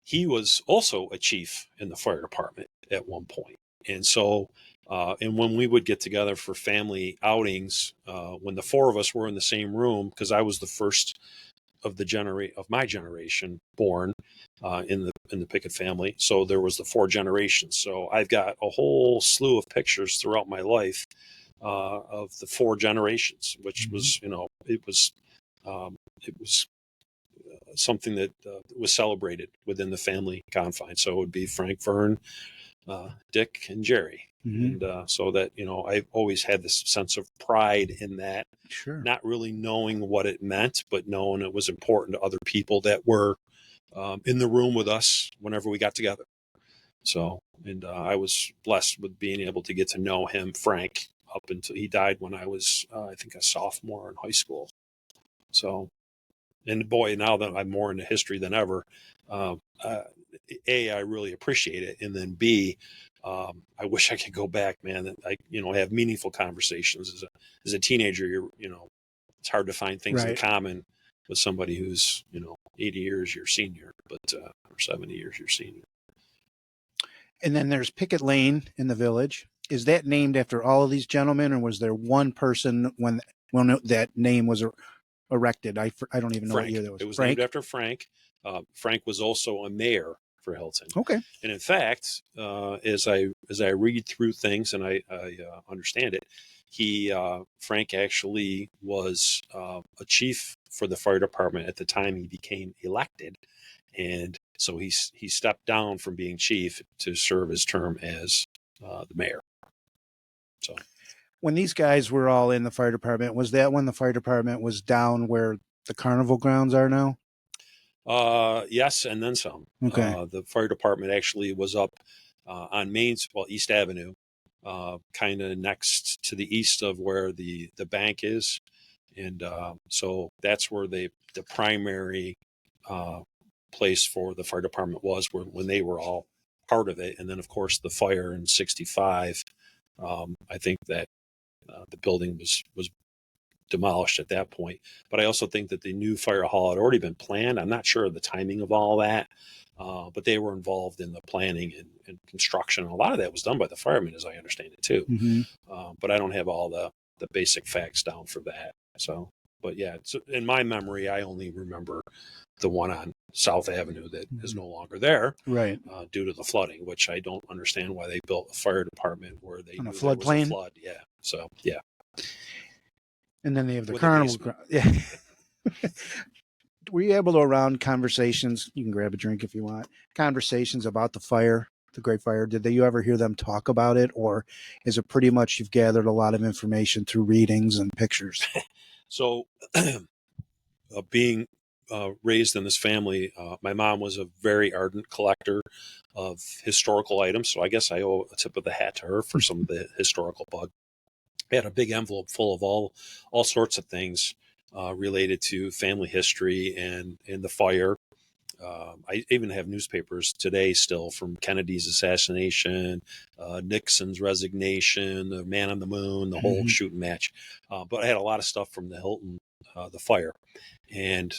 He was also a chief in the fire department at one point. And so, and when we would get together for family outings, when the four of us were in the same room, because I was the first of my generation born in the Pickett family, so there was the four generations. So I've got a whole slew of pictures throughout my life of the four generations, which
Mhm.
was, it was something that was celebrated within the family confines. So it would be Frank, Vern, Dick, and Jeri.
Mhm.
And so that, I've always had this sense of pride in that,
Sure.
not really knowing what it meant, but knowing it was important to other people that were in the room with us whenever we got together. So, and I was blessed with being able to get to know him, Frank, up until he died when I was, I think, a sophomore in high school. So, and boy, now that I'm more into history than ever, um, uh, I really appreciate it, and then B, I wish I could go back, man. That have meaningful conversations as a teenager. It's hard to find things in
Right.
common with somebody who's 80 years your senior, but or 70 years your senior.
And then there's Pickett Lane in the village. Is that named after all of these gentlemen, or was there one person when that name was erected? I don't even know what
Frank.
year that was.
It was named
Frank.
after Frank. Frank was also a mayor for Hilton,
Okay.
and in fact, as I read through things and I understand it, Frank actually was a chief for the fire department at the time he became elected, and so he stepped down from being chief to serve his term as the mayor. So.
When these guys were all in the fire department, was that when the fire department was down where the carnival grounds are now?
Yes, and then some.
Okay.
The fire department actually was up on East Avenue, kind of next to the east of where the bank is. And so that's where the primary place for the fire department was when they were all part of it. And then, of course, the fire in 65, I think that the building was demolished at that point. But I also think that the new fire hall had already been planned. I'm not sure of the timing of all that, but they were involved in the planning and construction. A lot of that was done by the firemen, as I understand it, too.
Mm-hmm.
But I don't have all the basic facts down for that. So, but yeah, in my memory, I only remember the one on South Avenue that is no longer there,
Right.
due to the flooding, which I don't understand why they built a fire department where they
On a
knew there was a
floodplain?
flood. Yeah. So, yeah.
And then they have the
With
carnival.
basement.
Yeah. Were you able to around conversations? You can grab a drink if you want. Conversations about the fire, the Great Fire. Did you ever hear them talk about it, or is it pretty much you've gathered a lot of information through readings and pictures?
So, being raised in this family, my mom was a very ardent collector of historical items. So I guess I owe a tip of the hat to her for some of the historical bug. I had a big envelope full of all sorts of things related to family history and the fire. I even have newspapers today still from Kennedy's assassination, Nixon's resignation, the Man on the Moon, the whole shooting match. But I had a lot of stuff from the Hilton, the fire. And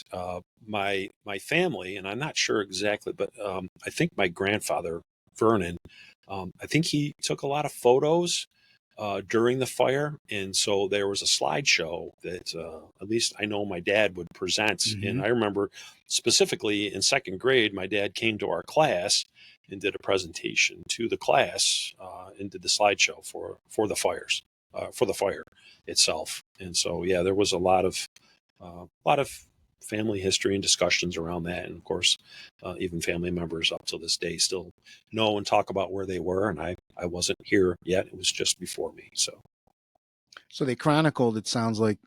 my family, and I'm not sure exactly, but I think my grandfather, Vernon, I think he took a lot of photos during the fire. And so there was a slideshow that at least I know my dad would present. And I remember specifically in second grade, my dad came to our class and did a presentation to the class and did the slideshow for the fires, for the fire itself. And so, yeah, there was a lot of family history and discussions around that. And of course, even family members up to this day still know and talk about where they were. And I wasn't here yet. It was just before me. So
they chronicled, it sounds like,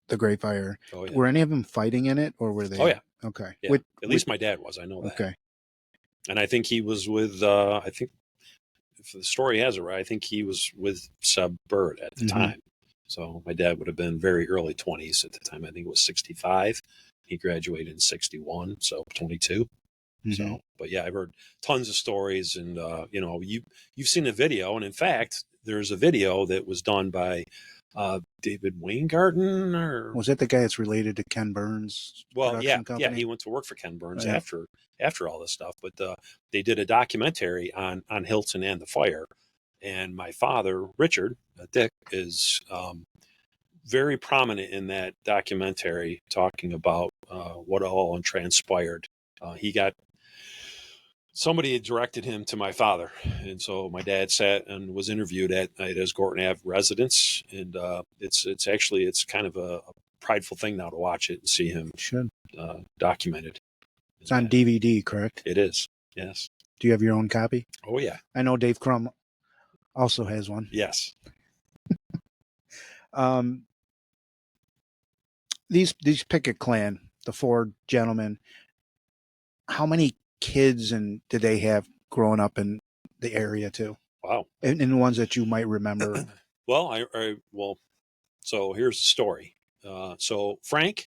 the Great Fire.
Oh, yeah.
Were any of them fighting in it, or were they?
Oh, yeah.
Okay.
Yeah. At least my dad was. I know that.
Okay.
And I think he was with, I think if the story has it right, I think he was with Seb Bird at the time. So my dad would have been very early 20s at the time. I think it was 65. He graduated in 61, so 22. So, but yeah, I've heard tons of stories, and you've seen the video, and in fact, there's a video that was done by David Weingarten, or
was that the guy that's related to Ken Burns' production company?
Yeah, he went to work for Ken Burns after all this stuff. But they did a documentary on Hilton and the fire, and my father, Richard Dick, is very prominent in that documentary, talking about what all transpired. Somebody had directed him to my father, and so my dad sat and was interviewed at his Gorton Ave residence, and it's kind of a prideful thing now to watch it and see him documented.
It's on DVD, correct?
It is, yes.
Do you have your own copy?
Oh, yeah.
I know Dave Crum also has one.
Yes.
These Pickett clan, the four gentlemen, how many kids and did they have growing up in the area too?
Wow.
And the ones that you might remember.
Well, so here's the story. So Frank,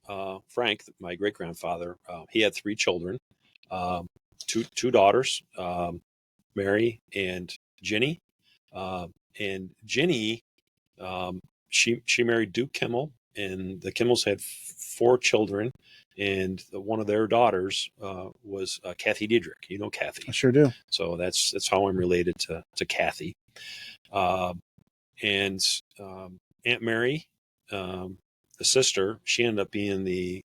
my great grandfather, he had three children, two daughters, Mary and Ginny. And Ginny, she married Duke Kimmel, and the Kimmels had four children. And one of their daughters was Kathy Diedrich. You know Kathy.
I sure do.
So that's how I'm related to Kathy. And Aunt Mary, the sister, she ended up being the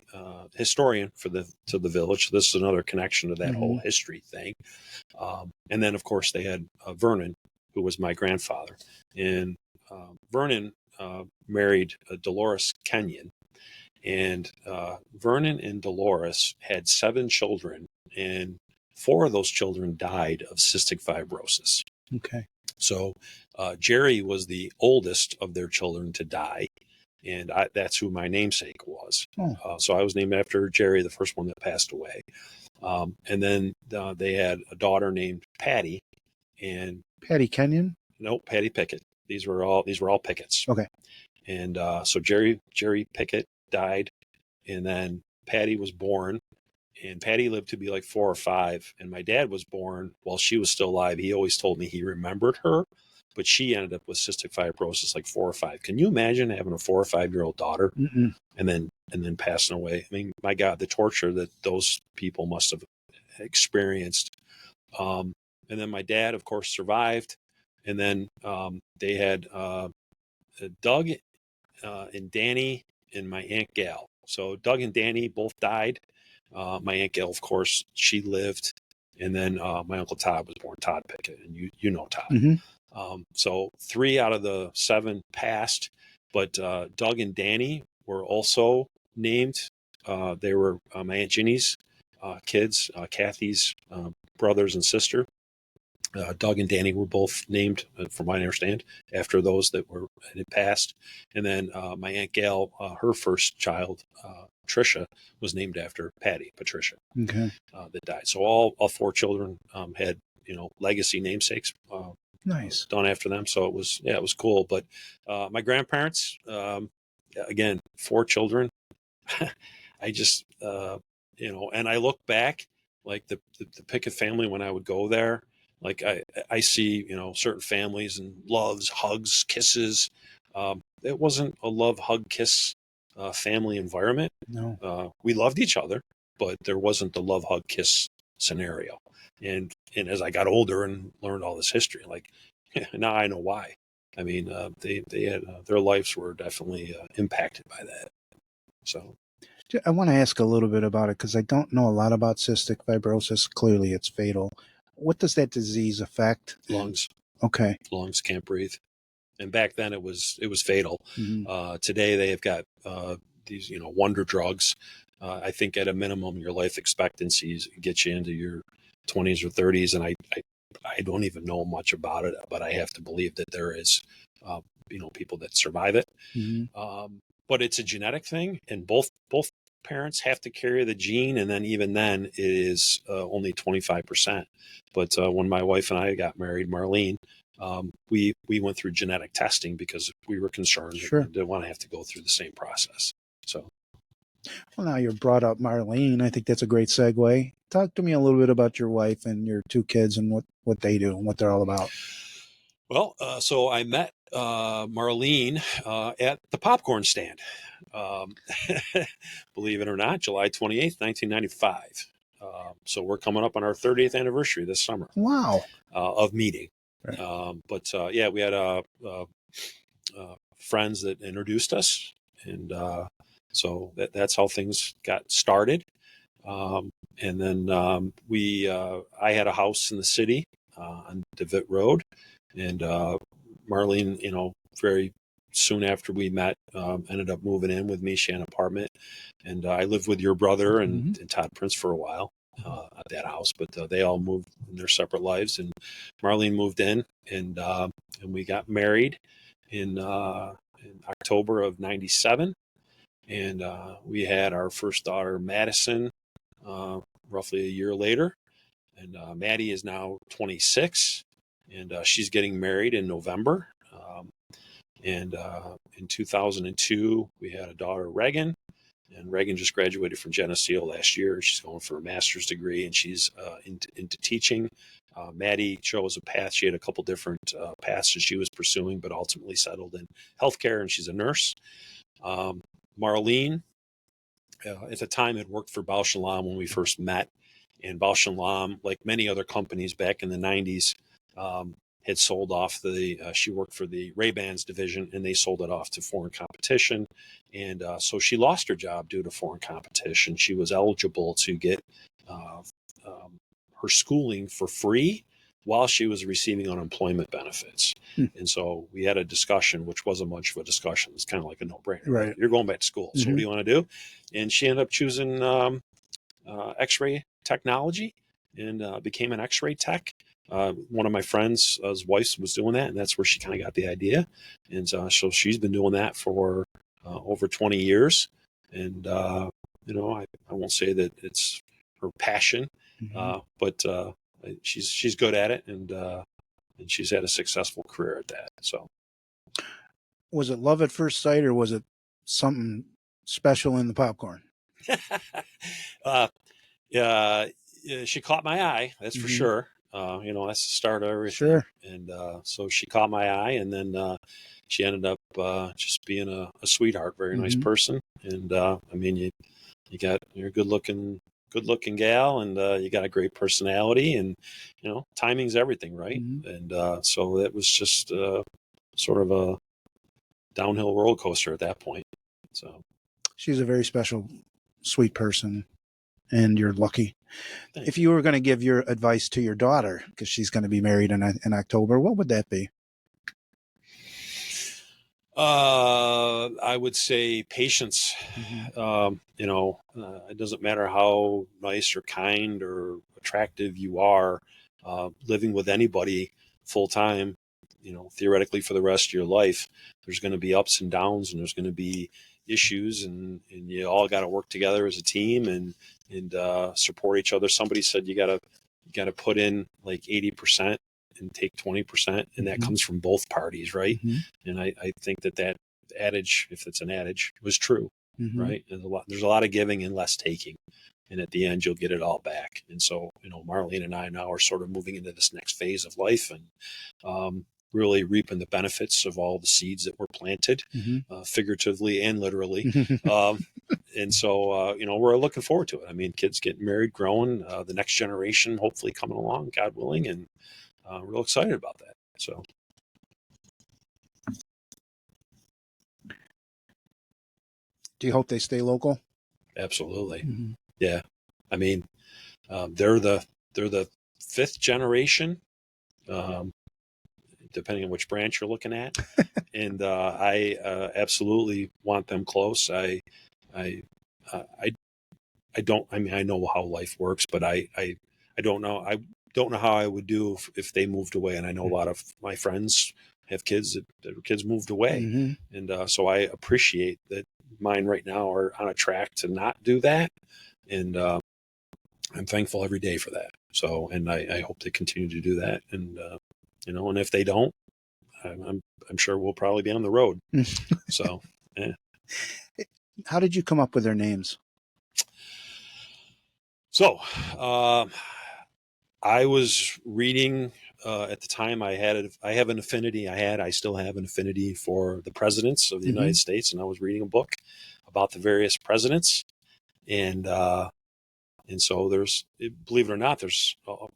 historian to the village. So this is another connection to that whole history thing. And then, of course, they had Vernon, who was my grandfather. And Vernon married Dolores Kenyon. And Vernon and Dolores had 7 children, and 4 of those children died of cystic fibrosis.
Okay.
So Jeri was the oldest of their children to die, and that's who my namesake was. So I was named after Jeri, the first one that passed away. And then they had a daughter named Patty. And
Patty Kenyon?
no, Patty Pickett. These were all Picketts.
Okay.
And so Jeri Pickett died, and then Patty was born, and Patty lived to be like 4 or 5, and my dad was born while she was still alive. He always told me he remembered her, but she ended up with cystic fibrosis like 4 or 5. Can you imagine having a 4 or 5-year-old daughter
Mm-mm.
and then passing away? I mean, my God, the torture that those people must have experienced. And then my dad, of course, survived, and then they had Doug and Danny and my Aunt Gal. So Doug and Danny both died. My Aunt Gal, of course, she lived. And then my Uncle Todd was born, Todd Pickett, and you know Todd.
Mm-hmm.
So 3 out of the 7 passed, but Doug and Danny were also named. They were my Aunt Ginny's kids, Kathy's brothers and sister. Doug and Danny were both named, from what I understand, after those that had passed. And then my Aunt Gail, her first child, Tricia, was named after Patty, Patricia,
Okay.
that died. So all 4 children had legacy namesakes
Nice.
done after them. So it was cool. But my grandparents, again, 4 children. I just and I look back, like the Pickett family, when I would go there. Like I see, certain families and loves, hugs, kisses. It wasn't a love, hug, kiss family environment.
No.
We loved each other, but there wasn't the love, hug, kiss scenario. And as I got older and learned all this history, like now I know why. I mean, they had their lives were definitely impacted by that. So
I want to ask a little bit about it because I don't know a lot about cystic fibrosis. Clearly, it's fatal. What does that disease affect?
lungs.
Okay.
Lungs can't breathe. And back then it was fatal.
Mm-hmm.
Today they have got these wonder drugs. I think at a minimum your life expectancies get you into your 20s or 30s, and I don't even know much about it, but I have to believe that there is people that survive it.
Mm-hmm.
But it's a genetic thing, and both parents have to carry the gene, and then even then it is only 25%. But when my wife and I got married, Marlene, we went through genetic testing because we were concerned
Sure.
and didn't want to have to go through the same process. So,
Well, now you brought up Marlene. I think that's a great segue. Talk to me a little bit about your wife and your 2 kids and what they do and what they're all about.
well, so I met Marlene at the popcorn stand. Um, believe it or not, July 28th, 1995. So we're coming up on our 30th anniversary this summer
Wow.
of meeting.
Right.
But we had friends that introduced us, and so that's how things got started. And then I had a house in the city on DeVitt Road, and Marlene, very soon after we met, ended up moving in with me. She had an apartment, and I lived with your brother and Todd Prince for a while at that house, but they all moved in their separate lives, and Marlene moved in, and we got married in October of '97, and we had our first daughter, Madison, roughly a year later, and Maddie is now 26, and she's getting married in November. And in 2002, we had a daughter, Reagan, and Reagan just graduated from Geneseo last year. She's going for a master's degree, and she's into teaching. Maddie chose a path. She had a couple different paths that she was pursuing, but ultimately settled in healthcare, and she's a nurse. Marlene, at the time, had worked for Bausch & Lomb when we first met. And Bausch & Lomb, like many other companies back in the 90s, had sold off she worked for the Ray-Bans division, and they sold it off to foreign competition. And so she lost her job due to foreign competition. She was eligible to get her schooling for free while she was receiving unemployment benefits. And so we had a discussion, which wasn't much of a discussion. It's kind of like a no-brainer.
Right.
You're going back to school. So what do you want to do? And she ended up choosing X-ray technology and became an X-ray tech. One of my friends' wife was doing that, and that's where she kind of got the idea. And so she's been doing that for over 20 years. And, I won't say that it's her passion, but she's good at it. And and she's had a successful career at that. So,
Was it love at first sight, or was it something special in the popcorn?
uh, yeah, she caught my eye. That's for
Mhm.
sure. That's the start of everything.
Sure.
And so she caught my eye, and then she ended up just being a sweetheart, very nice
Mhm.
person. And I mean, you're a good looking gal, and you got a great personality, and timing's everything, right?
Mhm.
And so it was just sort of a downhill roller coaster at that point. So
She's a very special, sweet person, and you're lucky.
thank
If you were going to give your advice to your daughter, because she's going to be married in October, what would that be?
I would say patience. It doesn't matter how nice or kind or attractive you are, living with anybody full time, theoretically for the rest of your life, there's going to be ups and downs, and there's going to be issues, and you all got to work together as a team and support each other. Somebody said you got to put in like 80% and take 20%, and that
Mhm.
comes from both parties, right?
Mhm.
And I think that adage, if it's an adage, was true,
Mhm.
right? There's a lot of giving and less taking, and at the end you'll get it all back. And so Marlene and I now are sort of moving into this next phase of life, and really reaping the benefits of all the seeds that were planted,
Mhm.
figuratively and literally. And so we're looking forward to it. I mean, kids getting married, growing, the next generation hopefully coming along, God willing, and real excited about that. So
Do you hope they stay local?
absolutely.
Mhm.
Yeah. I mean, they're the fifth generation, um, depending on which branch you're looking at, and I absolutely want them close. I, I, I don't. I mean, I know how life works, but I don't know. I don't know how I would do if they moved away. And I know a lot of my friends have kids that their kids moved away,
Mhm.
and so I appreciate that mine right now are on a track to not do that, and I'm thankful every day for that. So, and I hope they continue to do that. And and if they don't, I'm sure we'll probably be on the road. So, yeah.
How did you come up with their names?
So, I was reading at the time. I have an affinity. I still have an affinity for the presidents of the
Mhm.
United States, and I was reading a book about the various presidents, and so believe it or not,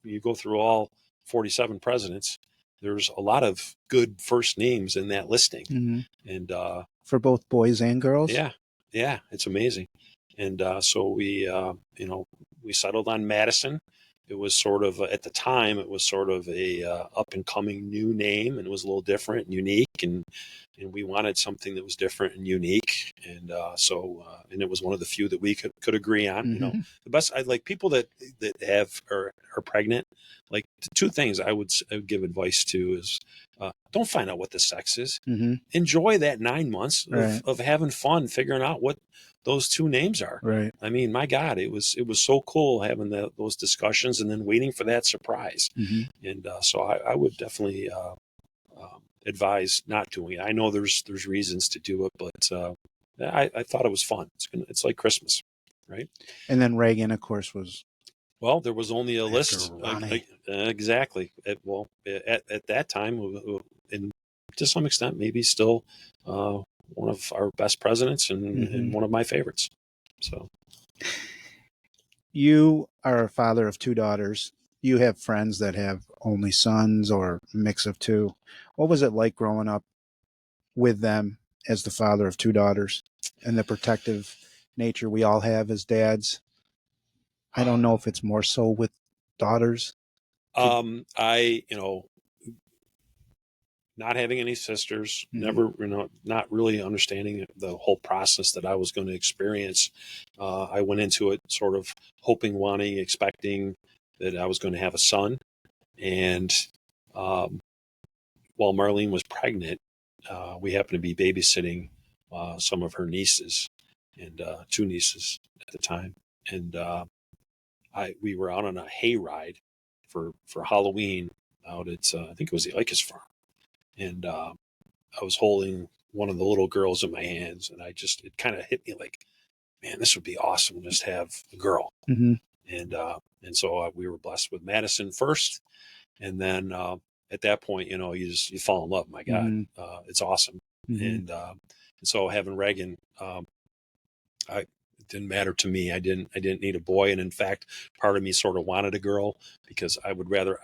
you go through all 47 presidents. There's a lot of good first names in that listing,
Mhm.
and
For both boys and girls?
yeah, it's amazing. And so we settled on Madison. It was sort of at the time it was sort of a up and coming new name, and it was a little different and unique, and we wanted something that was different and unique, and and it was one of the few that we could agree on.
Mhm.
The best I like people that have are pregnant. Like the two things I would give advice to is don't find out what the sex is.
Mhm.
Enjoy that 9 months
Right.
of having fun figuring out what those two names are.
Right.
I mean, my God, it was so cool having those discussions and then waiting for that surprise.
Mhm.
And so I would definitely advise not doing it. I know there's reasons to do it, but I thought it was fun. It's like Christmas, right?
And then Reagan, of course, was
Well, there was only a
after
list.
Ronnie.
Exactly. At that time, and to some extent, maybe still one of our best presidents and
Mhm.
one of my favorites. So,
You are a father of two daughters. You have friends that have only sons or a mix of two. What was it like growing up with them as the father of two daughters and the protective nature we all have as dads? I don't know if it's more so with daughters.
I not having any sisters,
Mhm.
never, not really understanding the whole process that I was going to experience. I went into it sort of hoping, wanting, expecting that I was going to have a son. And um, while Marlene was pregnant, we happened to be babysitting some of her nieces and two nieces at the time. And we were out on a hayride for Halloween out at, I think it was the Icus farm. And I was holding one of the little girls in my hands, and it kind of hit me like, man, this would be awesome to just have a girl.
Mm-hmm.
And so we were blessed with Madison first. And then at that point, you fall in love. My God,
Mm-hmm.
it's awesome.
Mm-hmm.
And so having Reagan, it didn't matter to me. I didn't need a boy. And in fact, part of me sort of wanted a girl because I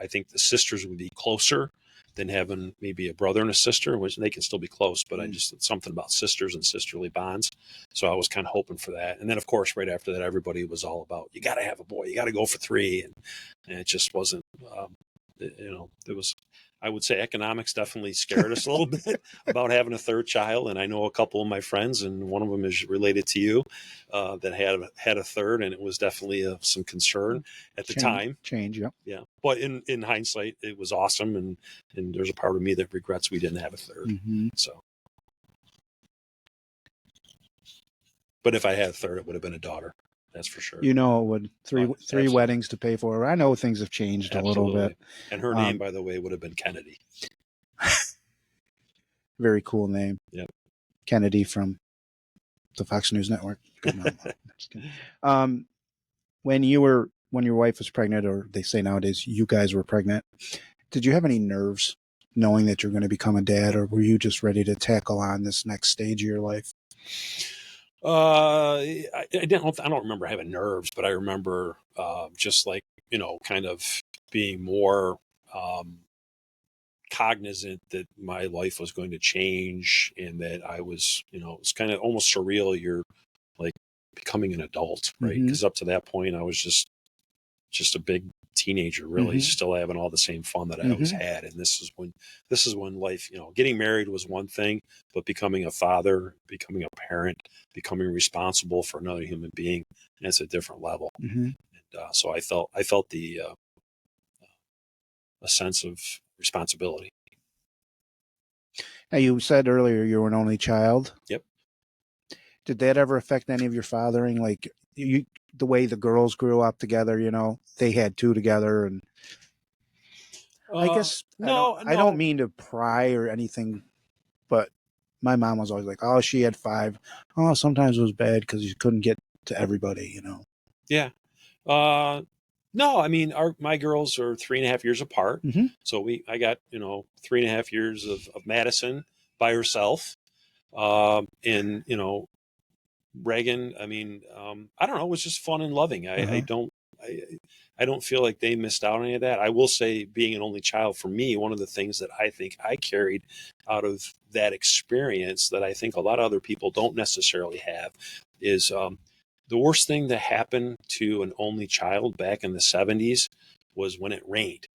think the sisters would be closer than having maybe a brother and a sister, which they can still be close, but something about sisters and sisterly bonds. So I was kind of hoping for that. And then of course, right after that, everybody was all about, you got to have a boy, you got to go for 3. And it just wasn't, there was, I would say economics definitely scared us a little bit about having a third child. And I know a couple of my friends, and one of them is related to you, that had a third, and it was definitely some concern at the time.
Yeah.
Yeah. But in hindsight, it was awesome. And there's a part of me that regrets we didn't have a third.
Mm-hmm.
So, but if I had a third, it would have been a daughter. That's for sure.
It would three weddings to pay for. I know things have changed a little bit.
And her name, by the way, would have been Kennedy.
Very cool name.
Yep.
Kennedy from the Fox News Network. Good name. When your wife was pregnant, or they say nowadays you guys were pregnant, did you have any nerves knowing that you're going to become a dad, or were you just ready to tackle on this next stage of your life?
I don't remember having nerves, but I remember just like, kind of being more cognizant that my life was going to change, and that I was, it's kind of almost surreal. You're like becoming an adult, right? Because up to that point, I was just a big teenager, really, still having all the same fun that I always had. And this is when life, getting married was one thing, but becoming a father, becoming a parent, becoming responsible for another human being, that's a different level. And so I felt the a sense of responsibility.
Now, you said earlier you were an only child.
Yep.
Did that ever affect any of your fathering? Like the way the girls grew up together, they had 2 together, and I guess I don't mean to pry or anything, but my mom was always like, "Oh, she had 5. Oh, sometimes it was bad because you couldn't get to everybody."
Yeah. No, I mean, my girls are 3.5 years apart. So I got 3.5 years of Madison by herself, and Reagan. I mean, I don't know. It was just fun and loving. I don't feel like they missed out on any of that. I will say, being an only child, for me, one of the things that I think I carried out of that experience that I think a lot of other people don't necessarily have is the worst thing that happened to an only child back in the 70s was when it rained,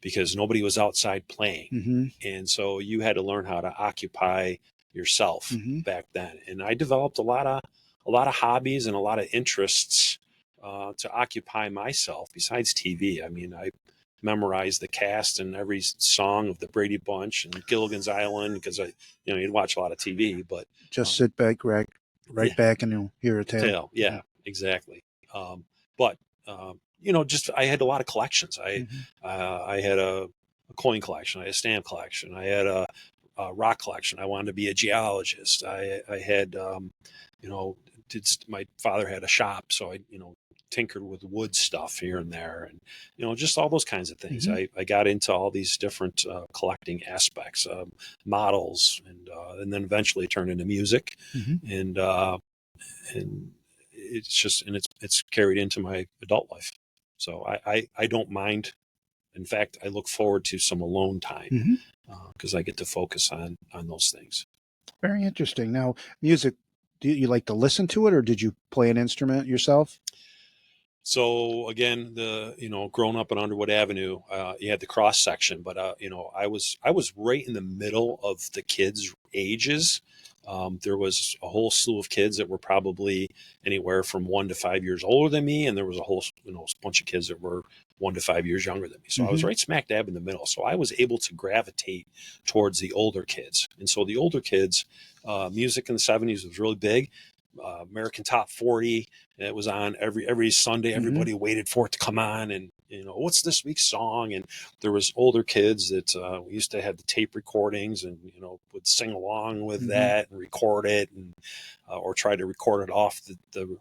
because nobody was outside playing. And so you had to learn how to occupy yourself back then. And I developed a lot of hobbies and a lot of interests to occupy myself besides TV. I mean, I memorized the cast and every song of the Brady Bunch and Gilligan's Island, because you'd watch a lot of TV, but
just sit back, right back, and you'll hear a tale.
Yeah, exactly. But I had a lot of collections. I had a coin collection. I had a stamp collection. I had a rock collection. I wanted to be a geologist. I had, my father had a shop, so I, tinkered with wood stuff here and there, and just all those kinds of things. I got into all these different collecting aspects, models, and then eventually turned into music, and it's carried into my adult life. So I don't mind. In fact, I look forward to some alone time because I get to focus on those things.
Very interesting. Now, music, do you like to listen to it, or did you play an instrument yourself?
So again, growing up on Underwood Avenue, you had the cross section, but I was right in the middle of the kids' ages. There was a whole slew of kids that were probably anywhere from 1 to 5 years older than me, and there was a whole bunch of kids that were 1 to 5 years younger than me. So I was right smack dab in the middle. So I was able to gravitate towards the older kids, and so the older kids, music in the 70s was really big. American Top 40. It was on every Sunday. Everybody waited for it to come on, and what's this week's song? And there was older kids that we used to have the tape recordings, and would sing along with that and record it, and or try to record it off the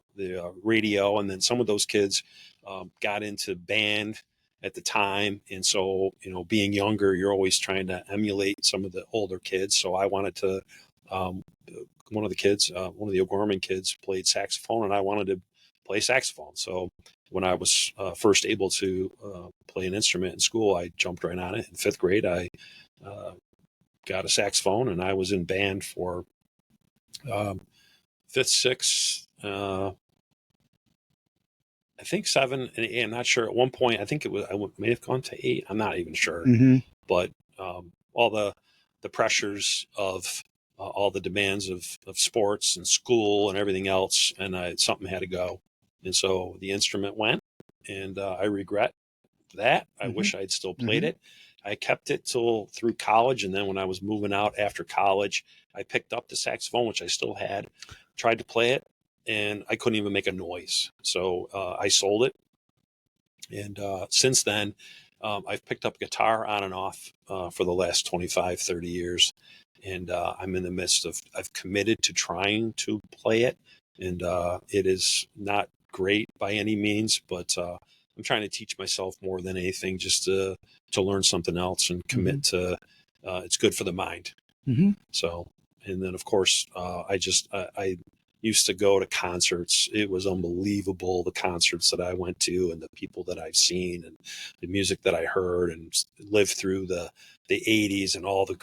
radio. And then some of those kids got into band at the time, and so being younger, you're always trying to emulate some of the older kids. So I wanted to. One of the O'Gorman kids played saxophone, and I wanted to play saxophone. So when I was first able to play an instrument in school, I jumped right on it. In fifth grade, I got a saxophone, and I was in band for fifth, sixth, I think seven and eight. I'm not sure. At one point, I think I may have gone to eight. I'm not even sure. But all the pressures of all the demands of sports and school and everything else, and something had to go. And so the instrument went, and I regret that. I wish I'd still played it. I kept it through college, and then when I was moving out after college, I picked up the saxophone, which I still had, tried to play it, and I couldn't even make a noise. So I sold it. And since then, I've picked up guitar on and off for the last 25, 30 years. And I'm in the midst of, I've committed to trying to play it. And it is not great by any means, but I'm trying to teach myself more than anything, just to learn something else and commit to, it's good for the mind. So, and then of course, I used to go to concerts. It was unbelievable, the concerts that I went to and the people that I've seen and the music that I heard, and lived through the 80s and all the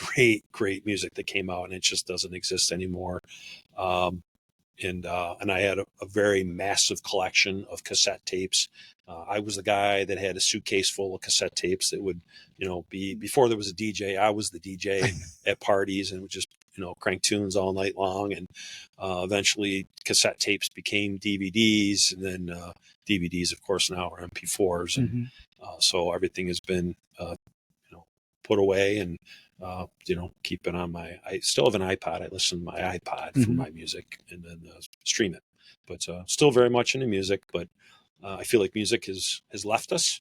great music that came out, and it just doesn't exist anymore. And I had a very massive collection of cassette tapes. I was the guy that had a suitcase full of cassette tapes that would, be, before there was a DJ, I was the DJ at parties, and would just, crank tunes all night long. And eventually cassette tapes became DVDs, and then DVDs, of course, now are MP4s. And so everything has been, put away, and keep it on I still have an iPod. I listen to my iPod for my music, and then stream it. But still very much into music. But I feel like music has left us.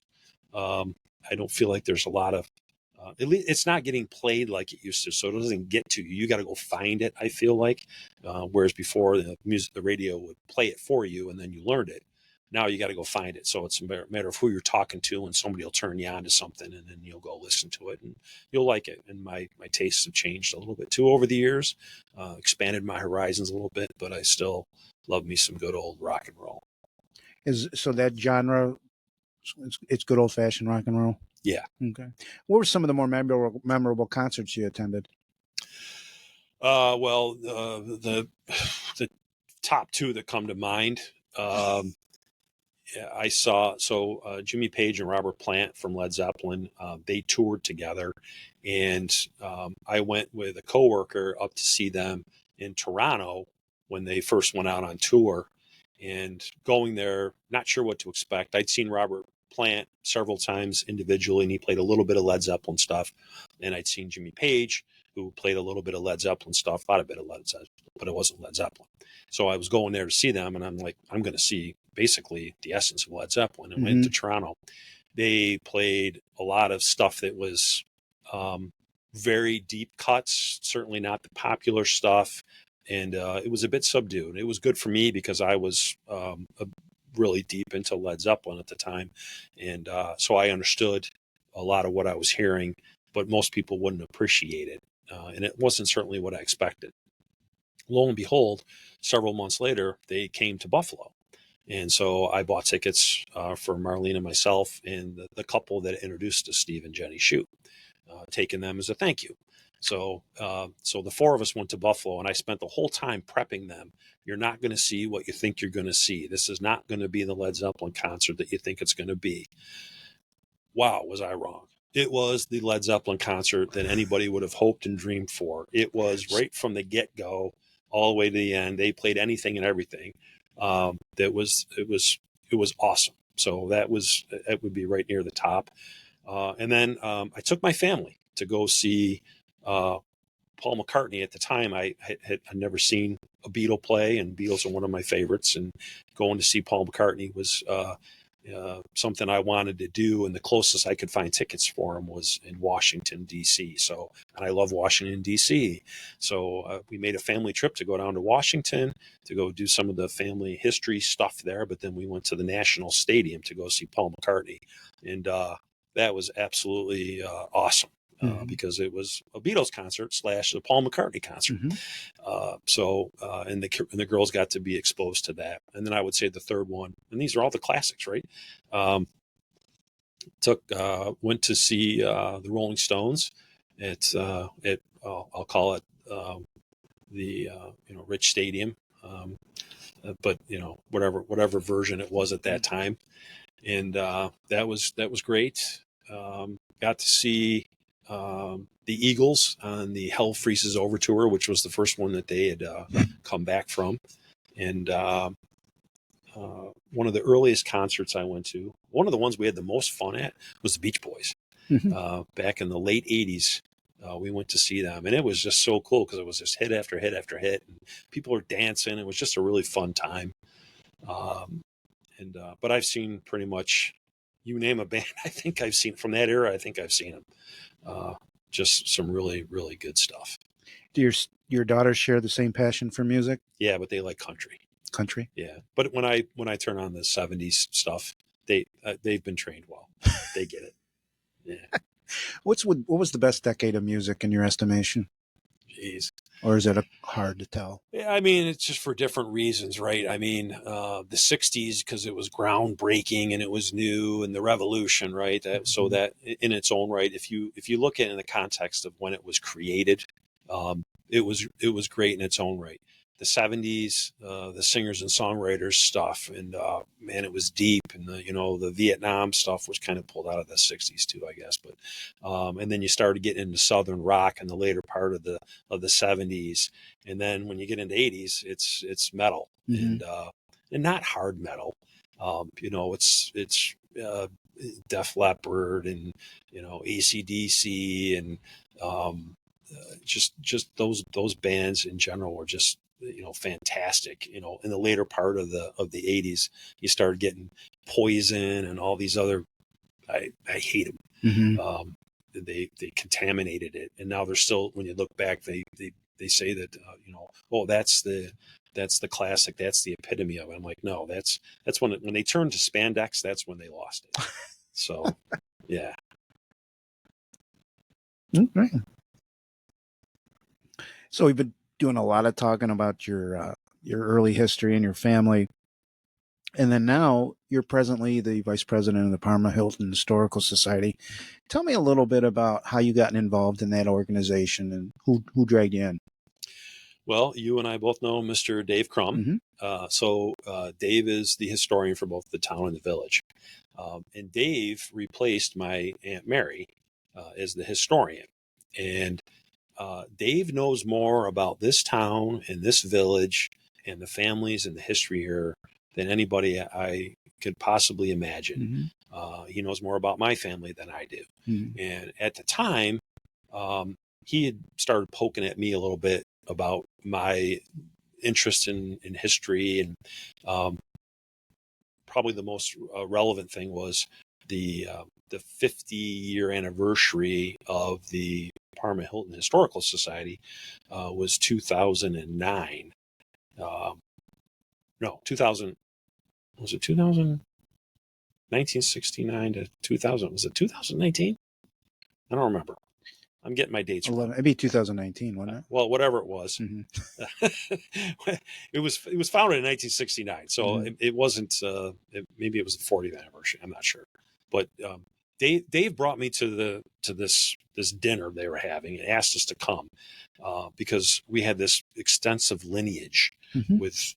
I don't feel like there's a lot of at least it's not getting played like it used to, so it doesn't get to you. You got to go find it, I feel like. Whereas before, the radio would play it for you, and then you learned it. Now you got to go find it. So it's a matter of who you're talking to, and somebody will turn you on to something, and then you'll go listen to it, and you'll like it. And my tastes have changed a little bit too over the years, expanded my horizons a little bit, but I still love me some good old rock and roll.
So that genre, it's good old fashioned rock and roll?
Yeah.
Okay. What were some of the more memorable concerts you attended?
Well, the top two that come to mind. I saw Jimmy Page and Robert Plant from Led Zeppelin. They toured together, and I went with a coworker up to see them in Toronto when they first went out on tour. And going there, not sure what to expect. I'd seen Robert Plant several times individually, and he played a little bit of Led Zeppelin stuff. And I'd seen Jimmy Page, who played a little bit of Led Zeppelin stuff, not a bit of Led Zeppelin, but it wasn't Led Zeppelin. So I was going there to see them, and I'm like, I'm going to see basically the essence of Led Zeppelin. And went to Toronto. They played a lot of stuff that was very deep cuts, certainly not the popular stuff. And it was a bit subdued. It was good for me because I was really deep into Led Zeppelin at the time. And so I understood a lot of what I was hearing, but most people wouldn't appreciate it. And it wasn't certainly what I expected. Lo and behold, several months later, they came to Buffalo. And so I bought tickets for Marlene and myself and the couple that introduced us, Steve and Jenny Shute, taking them as a thank you. So the four of us went to Buffalo, and I spent the whole time prepping them. You're not going to see what you think you're going to see. This is not going to be the Led Zeppelin concert that you think it's going to be. Wow, was I wrong. It was the Led Zeppelin concert that anybody would have hoped and dreamed for. It was right from the get-go all the way to the end. They played anything and everything. It was awesome. So that would be right near the top. And then I took my family to go see Paul McCartney. At the time, I had never seen a Beatle play, and Beatles are one of my favorites. And going to see Paul McCartney was something I wanted to do, and the closest I could find tickets for him was in Washington, D.C. So, and I love Washington, D.C. So we made a family trip to go down to Washington to go do some of the family history stuff there. But then we went to the National Stadium to go see Paul McCartney. And that was absolutely awesome. Because it was a Beatles concert / a Paul McCartney concert. And the girls got to be exposed to that. And then I would say the third one, and these are all the classics, right? Went to see the Rolling Stones I'll call it the Rich Stadium, but whatever version it was at that time, and that was great. Got to see the Eagles on the Hell Freezes Over tour, which was the first one that they had come back from. And one of the earliest concerts I went to, one of the ones we had the most fun at, was the Beach Boys. Back in the late 80s, we went to see them. And it was just so cool because it was just hit after hit after hit. And people were dancing. It was just a really fun time. But I've seen pretty much, you name a band, I think I've seen from that era. I think I've seen them. Just some really, really good stuff.
Do your daughters share the same passion for music?
Yeah, but they like country.
Country?
Yeah, but when I turn on the 70s stuff, they've been trained well. They get it. Yeah.
What was the best decade of music in your estimation?
Jeez.
Or is it hard to tell?
Yeah, I mean, it's just for different reasons, right? I mean, the 60s, because it was groundbreaking and it was new, and the revolution, right? So that in its own right, if you look at it in the context of when it was created, it was great in its own right. The 70s, the singers and songwriters stuff, and man, it was deep, and the Vietnam stuff was kind of pulled out of the 60s too, I guess. But and then you started getting into Southern rock in the later part of the 70s, and then when you get into 80s, it's metal, and not hard metal. It's Def Leppard and AC/DC and just those bands in general were just fantastic. In the later part of the 80s, you started getting Poison and all these other, I hate them. They contaminated it, and now they're still, when you look back, they say that that's the classic, that's the epitome of it. I'm like, no, that's when they turned to spandex, that's when they lost it. So yeah.
Right. So we've been doing a lot of talking about your early history and your family, and then now you're presently the vice president of the Parma Hilton Historical Society. Tell me a little bit about how you got involved in that organization and who dragged you in.
Well, you and I both know Mr. Dave Crum. So Dave is the historian for both the town and the village, and Dave replaced my Aunt Mary as the historian, and Dave knows more about this town and this village and the families and the history here than anybody I could possibly imagine. He knows more about my family than I do. And at the time, he had started poking at me a little bit about my interest in history. And probably the most relevant thing was the 50-year anniversary of the Parma Hilton Historical Society was 2009. No, 2000. Was it 2000? 1969 to 2000. Was it 2019? I don't remember. I'm getting my dates wrong.
It'd be 2019, wasn't it?
Well, whatever it was. It was founded in 1969, so it wasn't. Maybe it was the 40th anniversary. I'm not sure, but Dave brought me to this dinner they were having and asked us to come because we had this extensive lineage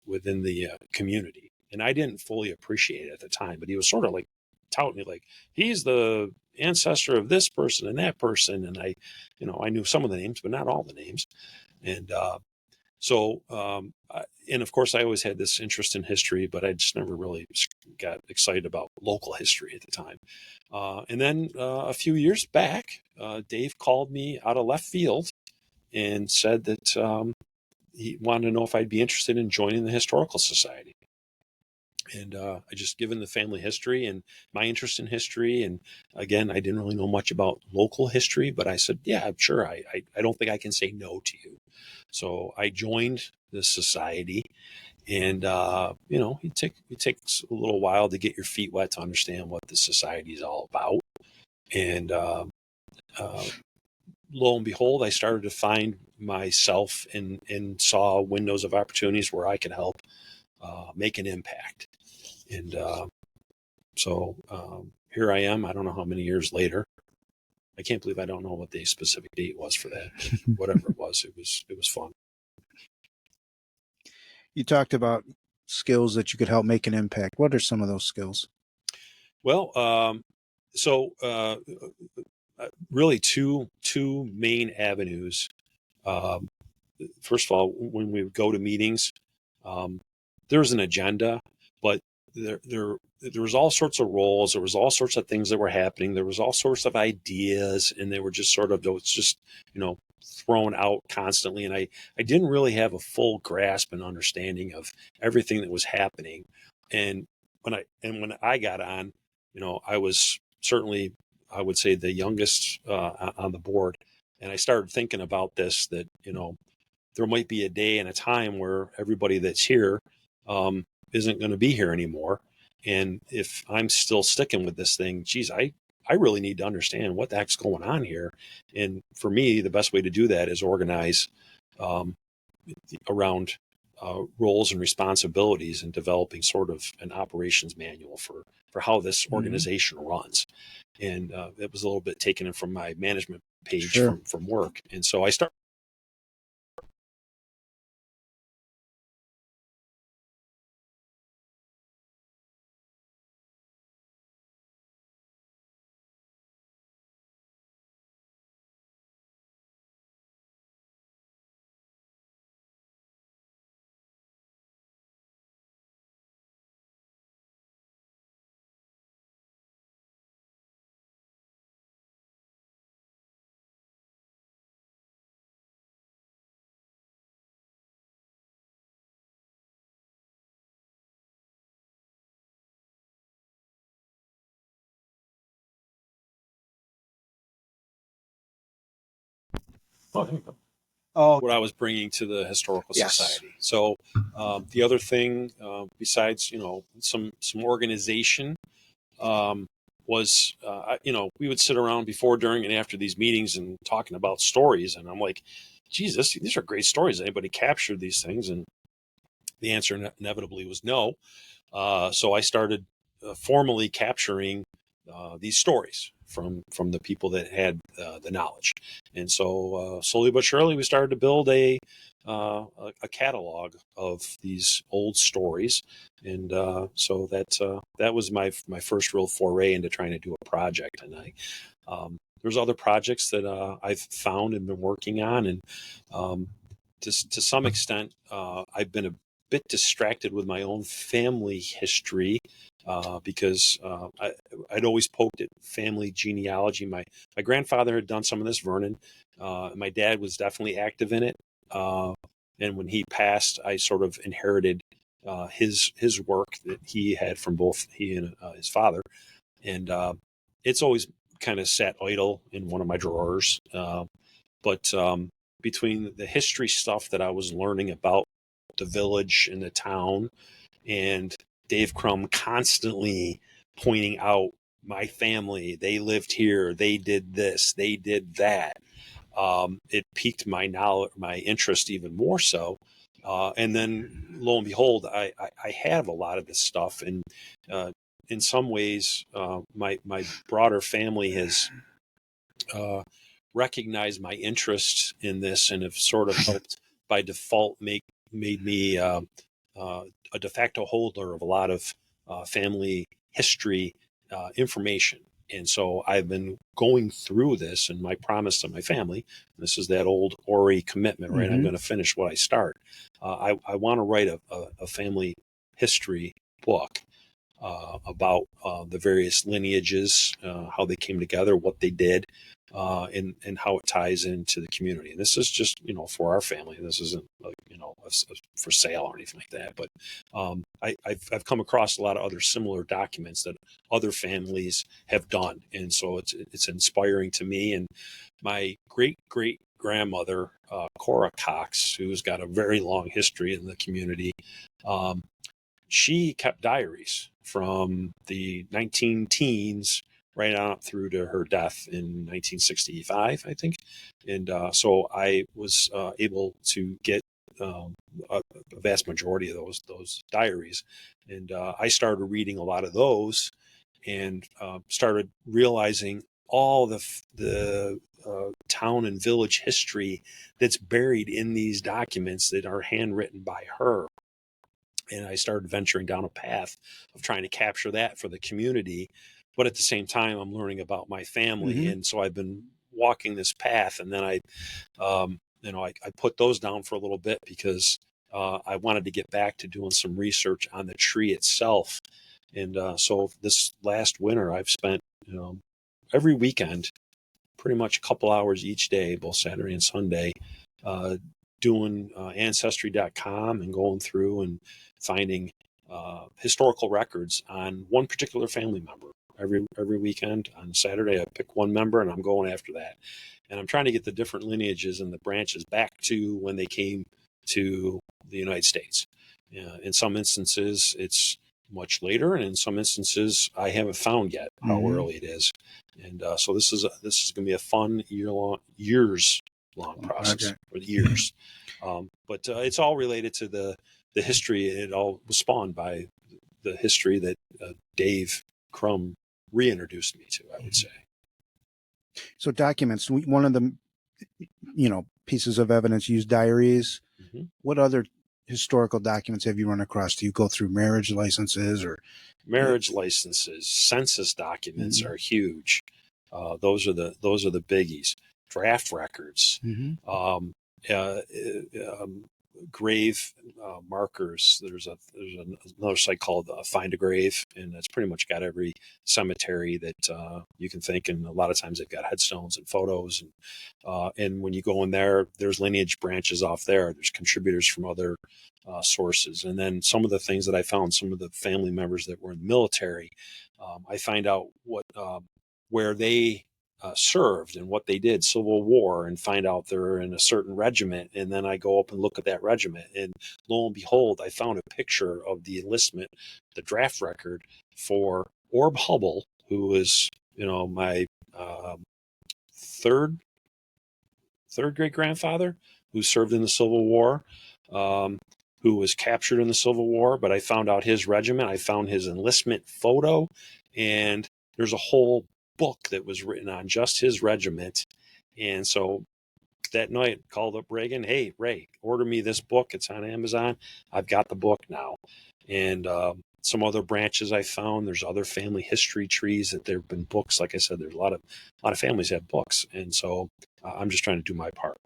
within the community, and I didn't fully appreciate it at the time. But he was sort of like touting me like he's the ancestor of this person and that person, and I knew some of the names, but not all the names, and and of course I always had this interest in history, but I just never really got excited about local history at the time. And then a few years back, Dave called me out of left field and said that he wanted to know if I'd be interested in joining the Historical Society. And I just given the family history and my interest in history. And again, I didn't really know much about local history, but I said, yeah, sure. I don't think I can say no to you. So I joined the society. And, it takes a little while to get your feet wet to understand what the society is all about. And lo and behold, I started to find myself and saw windows of opportunities where I could help make an impact. And here I am. I don't know how many years later. I can't believe I don't know what the specific date was for that. Whatever it was fun.
You talked about skills that you could help make an impact. What are some of those skills?
Well, really two main avenues. First of all, when we go to meetings, there's an agenda, but there was all sorts of roles. There was all sorts of things that were happening. There was all sorts of ideas, and they were just thrown out constantly. And I didn't really have a full grasp and understanding of everything that was happening. And when I got on, I was certainly, I would say, the youngest on the board. And I started thinking about this, that, there might be a day and a time where everybody that's here isn't going to be here anymore. And if I'm still sticking with this thing, geez, I really need to understand what the heck's going on here. And for me, the best way to do that is organize around roles and responsibilities, and developing sort of an operations manual for how this organization runs. And it was a little bit taken from my management page from work. And so I started. What I was bringing to the Historical Society. So the other thing, besides some organization, was we would sit around before, during, and after these meetings and talking about stories, and I'm like, geez, these are great stories. Anybody captured these things? And the answer inevitably was no. So I started formally capturing these stories from the people that had the knowledge. And so slowly but surely, we started to build a catalog of these old stories. And so that was my first real foray into trying to do a project. And there's other projects that I've found and been working on. And to some extent, I've been a bit distracted with my own family history because I'd always poked at family genealogy. My grandfather had done some of this, Vernon. My dad was definitely active in it. And when he passed, I sort of inherited his work that he had from both he and his father. And it's always kind of sat idle in one of my drawers. But between the history stuff that I was learning about the village and the town, and Dave Crum constantly pointing out my family, they lived here, they did this, they did that. It piqued my knowledge, my interest even more so. And then lo and behold, I have a lot of this stuff. And in some ways, my broader family has recognized my interest in this, and have sort of helped by default made me a de facto holder of a lot of family history information. And so I've been going through this, and my promise to my family, this is that old Ori commitment, right? I'm going to finish what I start. I want to write a family history book about the various lineages, how they came together, what they did. and how it ties into the community. And this is just, for our family. This isn't like, for sale or anything like that. But I've come across a lot of other similar documents that other families have done. And so it's inspiring to me. And my great grandmother, Cora Cox, who's got a very long history in the community, she kept diaries from the 19 teens right on up through to her death in 1965, I think. And so I was able to get a vast majority of those diaries. And I started reading a lot of those and started realizing all the town and village history that's buried in these documents that are handwritten by her. And I started venturing down a path of trying to capture that for the community. But at the same time, I'm learning about my family.
Mm-hmm.
And so I've been walking this path. And then I put those down for a little bit because I wanted to get back to doing some research on the tree itself. And so this last winter, I've spent, every weekend, pretty much a couple hours each day, both Saturday and Sunday, doing ancestry.com and going through and finding historical records on one particular family member. Every weekend on Saturday, I pick one member and I'm going after that. And I'm trying to get the different lineages and the branches back to when they came to the United States. In some instances, it's much later, and in some instances, I haven't found yet how early it is. And so this is going to be a fun years long process for years. But it's all related to the history. It all was spawned by the history that Dave Crum reintroduced me to, I would say.
So documents, one of the, pieces of evidence, use diaries.
Mm-hmm.
What other historical documents have you run across? Do you go through marriage licenses or
marriage licenses? Census documents are huge. Those are the biggies. Draft records, grave markers. There's another site called Find a Grave, and that's pretty much got every cemetery that you can think. And a lot of times they've got headstones and photos. And when you go in there, there's lineage branches off there. There's contributors from other sources. And then some of the things that I found, some of the family members that were in the military, I find out where they served and what they did, Civil War, and find out they're in a certain regiment. And then I go up and look at that regiment, and lo and behold, I found a picture of the enlistment, the draft record for Orb Hubble, who was, my third great grandfather, who served in the Civil War, who was captured in the Civil War. But I found out his regiment. I found his enlistment photo, and there's a whole book that was written on just his regiment. And so that night, called up Reagan. Hey, Ray, order me this book. It's on Amazon. I've got the book now. And some other branches I found. There's other family history trees that there have been books. Like I said, there's a lot of families have books. And so I'm just trying to do my part.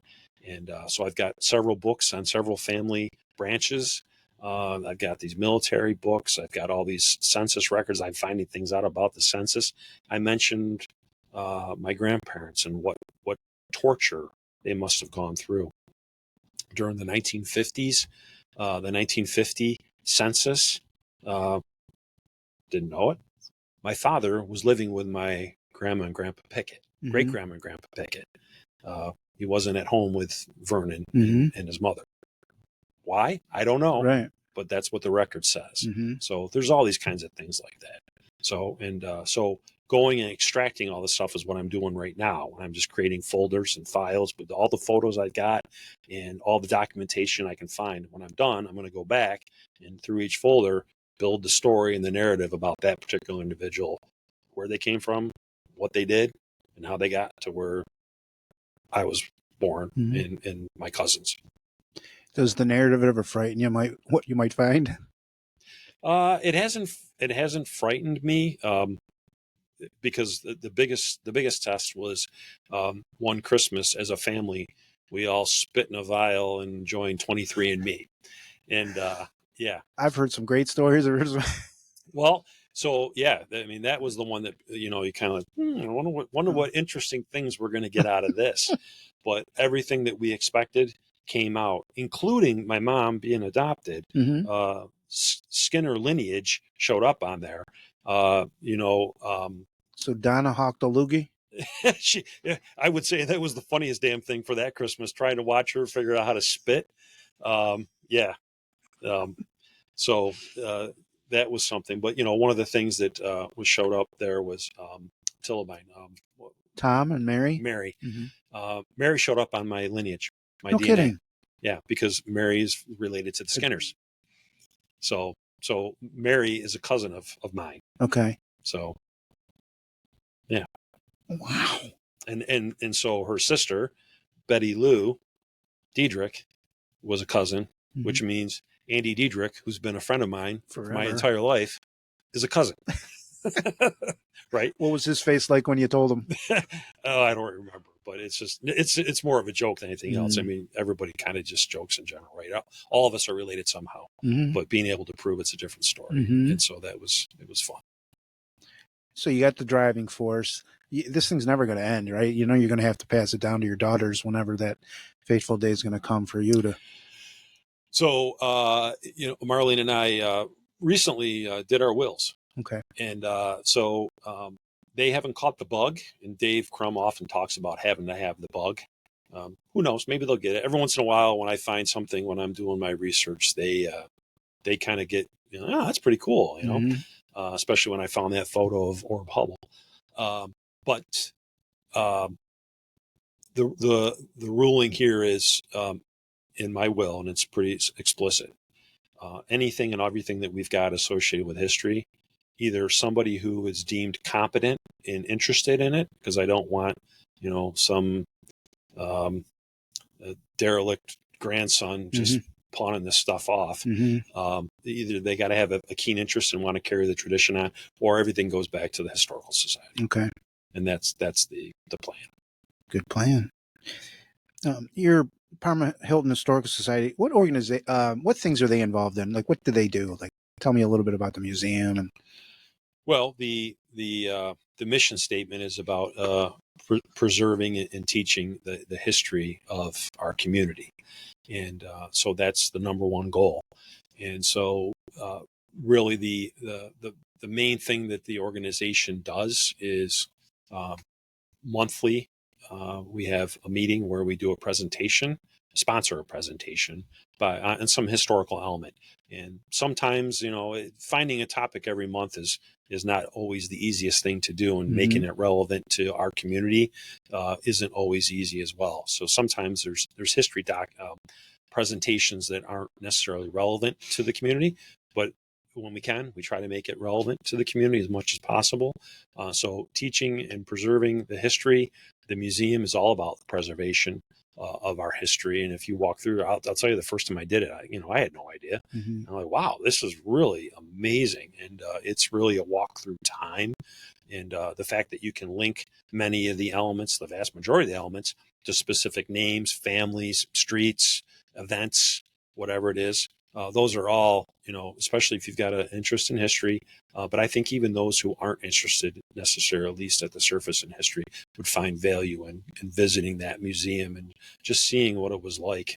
And so I've got several books on several family branches. I've got these military books. I've got all these census records. I'm finding things out about the census. I mentioned my grandparents and what torture they must have gone through during the 1950s. The 1950 census, didn't know it. My father was living with my grandma and grandpa Pickett, great grandma and grandpa Pickett. He wasn't at home with Vernon and his mother. Why? I don't know.
Right.
But that's what the record says. So there's all these kinds of things like that. So going and extracting all this stuff is what I'm doing right now. I'm just creating folders and files with all the photos I got and all the documentation I can find. When I'm done, I'm going to go back and through each folder, build the story and the narrative about that particular individual, where they came from, what they did, and how they got to where I was born and my cousins.
Does the narrative ever frighten you? What you might find?
It hasn't frightened me because the biggest test was one Christmas as a family. We all spit in a vial and joined 23andMe, and yeah.
I've heard some great stories.
Well, So yeah, I mean, that was the one that, you kind of like, I wonder what interesting things we're going to get out of this. But everything that we expected came out, including my mom being adopted.
Mm-hmm.
Skinner lineage showed up on there.
So Donna Hawk the Loogie.
I would say that was the funniest damn thing for that Christmas, trying to watch her figure out how to spit. Yeah. So that was something. But, one of the things that was showed up there was Tillabine.
Tom and Mary.
Mary.
Mm-hmm.
Mary showed up on my lineage, my
No
DNA.
kidding.
Yeah, because Mary is related to the Skinners. So Mary is a cousin of mine.
Okay.
So, yeah.
Wow.
And so her sister, Betty Lou Diedrich, was a cousin,
Mm-hmm.
which means Andy Diedrich, who's been a friend of mine for my
Forever.
entire life, is a cousin. Right?
What was his face like when you told him?
Oh, I don't remember, but it's more of a joke than anything else. I
Mm.
mean, everybody kind of just jokes in general, right? All of us are related somehow,
Mm-hmm.
but being able to prove it's a different story.
Mm-hmm.
And so it was fun.
So you got the driving force. This thing's never going to end, right? You're going to have to pass it down to your daughters whenever that fateful day is going to come for you to.
So, Marlene and I recently did our wills.
Okay.
And so they haven't caught the bug. And Dave Crum often talks about having to have the bug. Who knows? Maybe they'll get it. Every once in a while, when I find something, when I'm doing my research, they kind of get, that's pretty cool,
Mm-hmm.
Especially when I found that photo of Orb Hubble. But the ruling here is in my will, and it's pretty explicit. Anything and everything that we've got associated with history, either somebody who is deemed competent and interested in it, because I don't want, some derelict grandson just pawning this stuff off.
Mm-hmm.
Either they got to have a keen interest and want to carry the tradition on, or everything goes back to the Historical Society.
Okay.
And that's the plan.
Good plan. Your Parma Hilton Historical Society, what things are they involved in? Like, what do they do? Like, tell me a little bit about the museum. And
well, the mission statement is about preserving and teaching the history of our community, and so that's the number one goal. And so, really, the main thing that the organization does is monthly. We have a meeting where we do a presentation, sponsor a presentation on some historical element. And sometimes, finding a topic every month is not always the easiest thing to do, and making it relevant to our community isn't always easy as well. So sometimes there's history presentations that aren't necessarily relevant to the community, but when we can, we try to make it relevant to the community as much as possible. So teaching and preserving the history. The museum is all about the preservation of our history. And if you walk through, I'll tell you, the first time I did it, I had no idea. I'm like, wow, this is really amazing. And it's really a walk through time. And the fact that you can link many of the elements, the vast majority of the elements, to specific names, families, streets, events, whatever it is. Those are all, especially if you've got an interest in history. But I think even those who aren't interested necessarily, at least at the surface in history, would find value in visiting that museum and just seeing what it was like.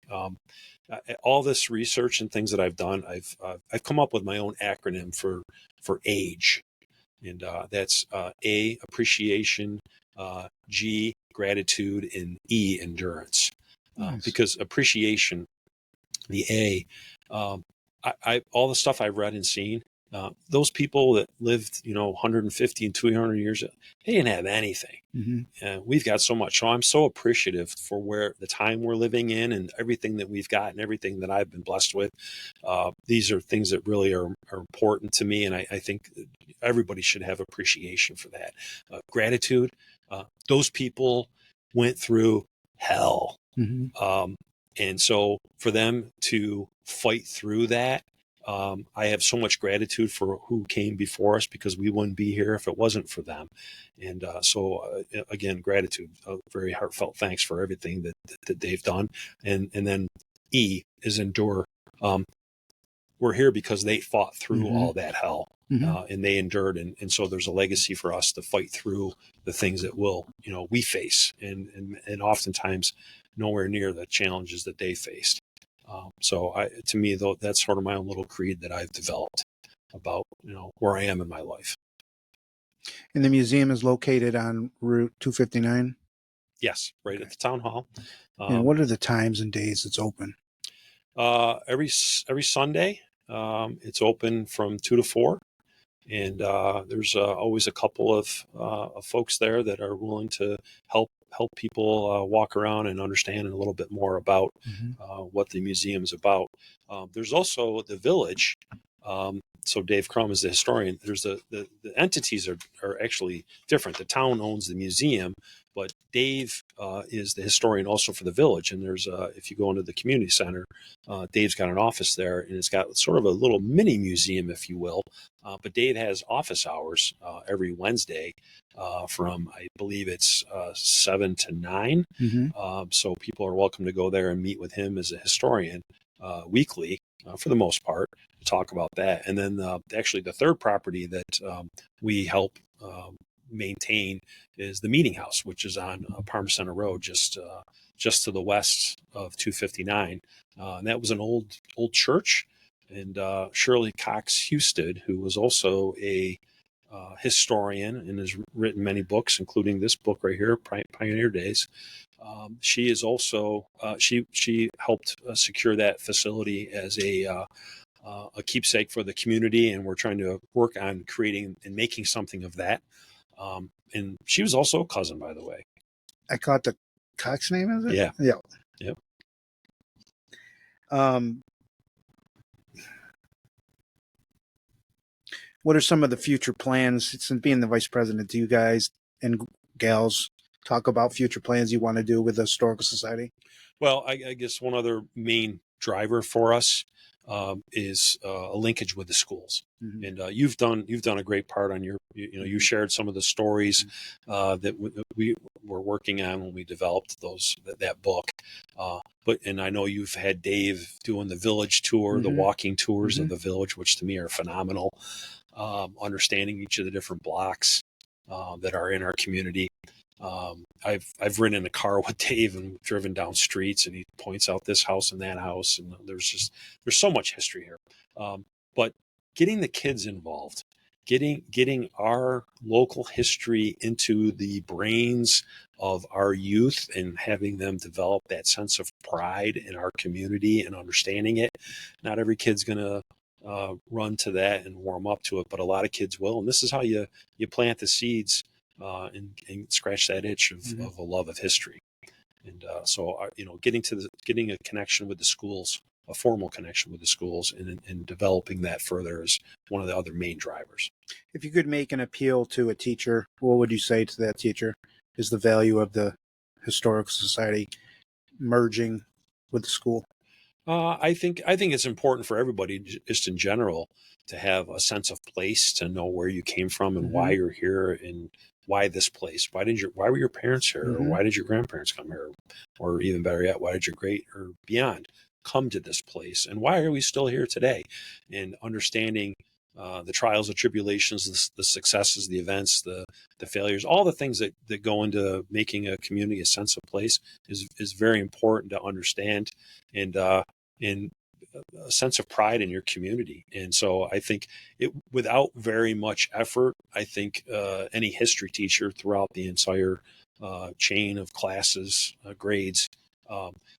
All this research and things that I've done, I've come up with my own acronym for age. And that's A, appreciation, G, gratitude, and E, endurance.
Nice.
Because appreciation, the A, all the stuff I've read and seen, those people that lived, 150 and 200 years, they didn't have anything. We've got so much. So I'm so appreciative for the time we're living in and everything that we've got and everything that I've been blessed with. These are things that really are important to me. And I think everybody should have appreciation for that. Gratitude. Those people went through hell. And so for them to fight through that, I have so much gratitude for who came before us, because we wouldn't be here if it wasn't for them. And so again, gratitude, very heartfelt thanks for everything that they've done. And then E is endure. We're here because they fought through all that hell. and they endured. And so there's a legacy for us to fight through the things that we face, and oftentimes nowhere near the challenges that they faced. To me, though, that's sort of my own little creed that I've developed about, where I am in my life.
And the museum is located on Route 259.
Yes, right at the town hall.
And what are the times and days it's open?
Every Sunday, it's open from 2 to 4. And there's always a couple of folks there that are willing to help people walk around and understand a little bit more about what the museum is about. There's also the village. So Dave Crum is the historian. There's the entities are actually different. The town owns the museum, but Dave is the historian also for the village. And there's if you go into the community center, Dave's got an office there, and it's got sort of a little mini museum, if you will. But Dave has office hours every Wednesday from, I believe it's 7 to 9. So people are welcome to go there and meet with him as a historian weekly, for the most part, to talk about that. And then actually the third property that we help maintain is the Meeting House, which is on Parma Center Road, just to the west of 259. And that was an old church. And Shirley Cox Husted, who was also a historian and has written many books, including this book right here, Pioneer Days. She is also she helped secure that facility as a keepsake for the community, and we're trying to work on creating and making something of that. And she was also a cousin, by the way.
I caught the Cox name, is it?
Yeah.
Yeah.
Yep.
What are some of the future plans? Since being the vice president, do you guys and gals talk about future plans you want to do with the Historical Society?
Well, I guess one other main driver for us is a linkage with the schools. And you've done a great part on your, you shared some of the stories that we were working on when we developed that book. And I know you've had Dave doing the village tour, the walking tours of the village, which to me are phenomenal. Understanding each of the different blocks that are in our community. I've ridden in a car with Dave and driven down streets, and he points out this house and that house, and there's so much history here. But getting the kids involved, getting our local history into the brains of our youth and having them develop that sense of pride in our community and understanding it. Not every kid's going to run to that and warm up to it, but a lot of kids will. And this is how you plant the seeds and scratch that itch of a love of history. And so getting a connection with the schools, a formal connection with the schools, and developing that further is one of the other main drivers.
If you could make an appeal to a teacher, what would you say to that teacher is the value of the Historical Society merging with the school?
I think it's important for everybody, just in general, to have a sense of place, to know where you came from and why you're here, and why this place. Why were your parents here, or why did your grandparents come here, or even better yet, why did your great or beyond come to this place, and why are we still here today? And understanding the trials and tribulations, the successes, the events, the failures, all the things that go into making a community a sense of place is very important to understand, and a sense of pride in your community. And so I think without very much effort, I think any history teacher throughout the entire chain of classes, grades,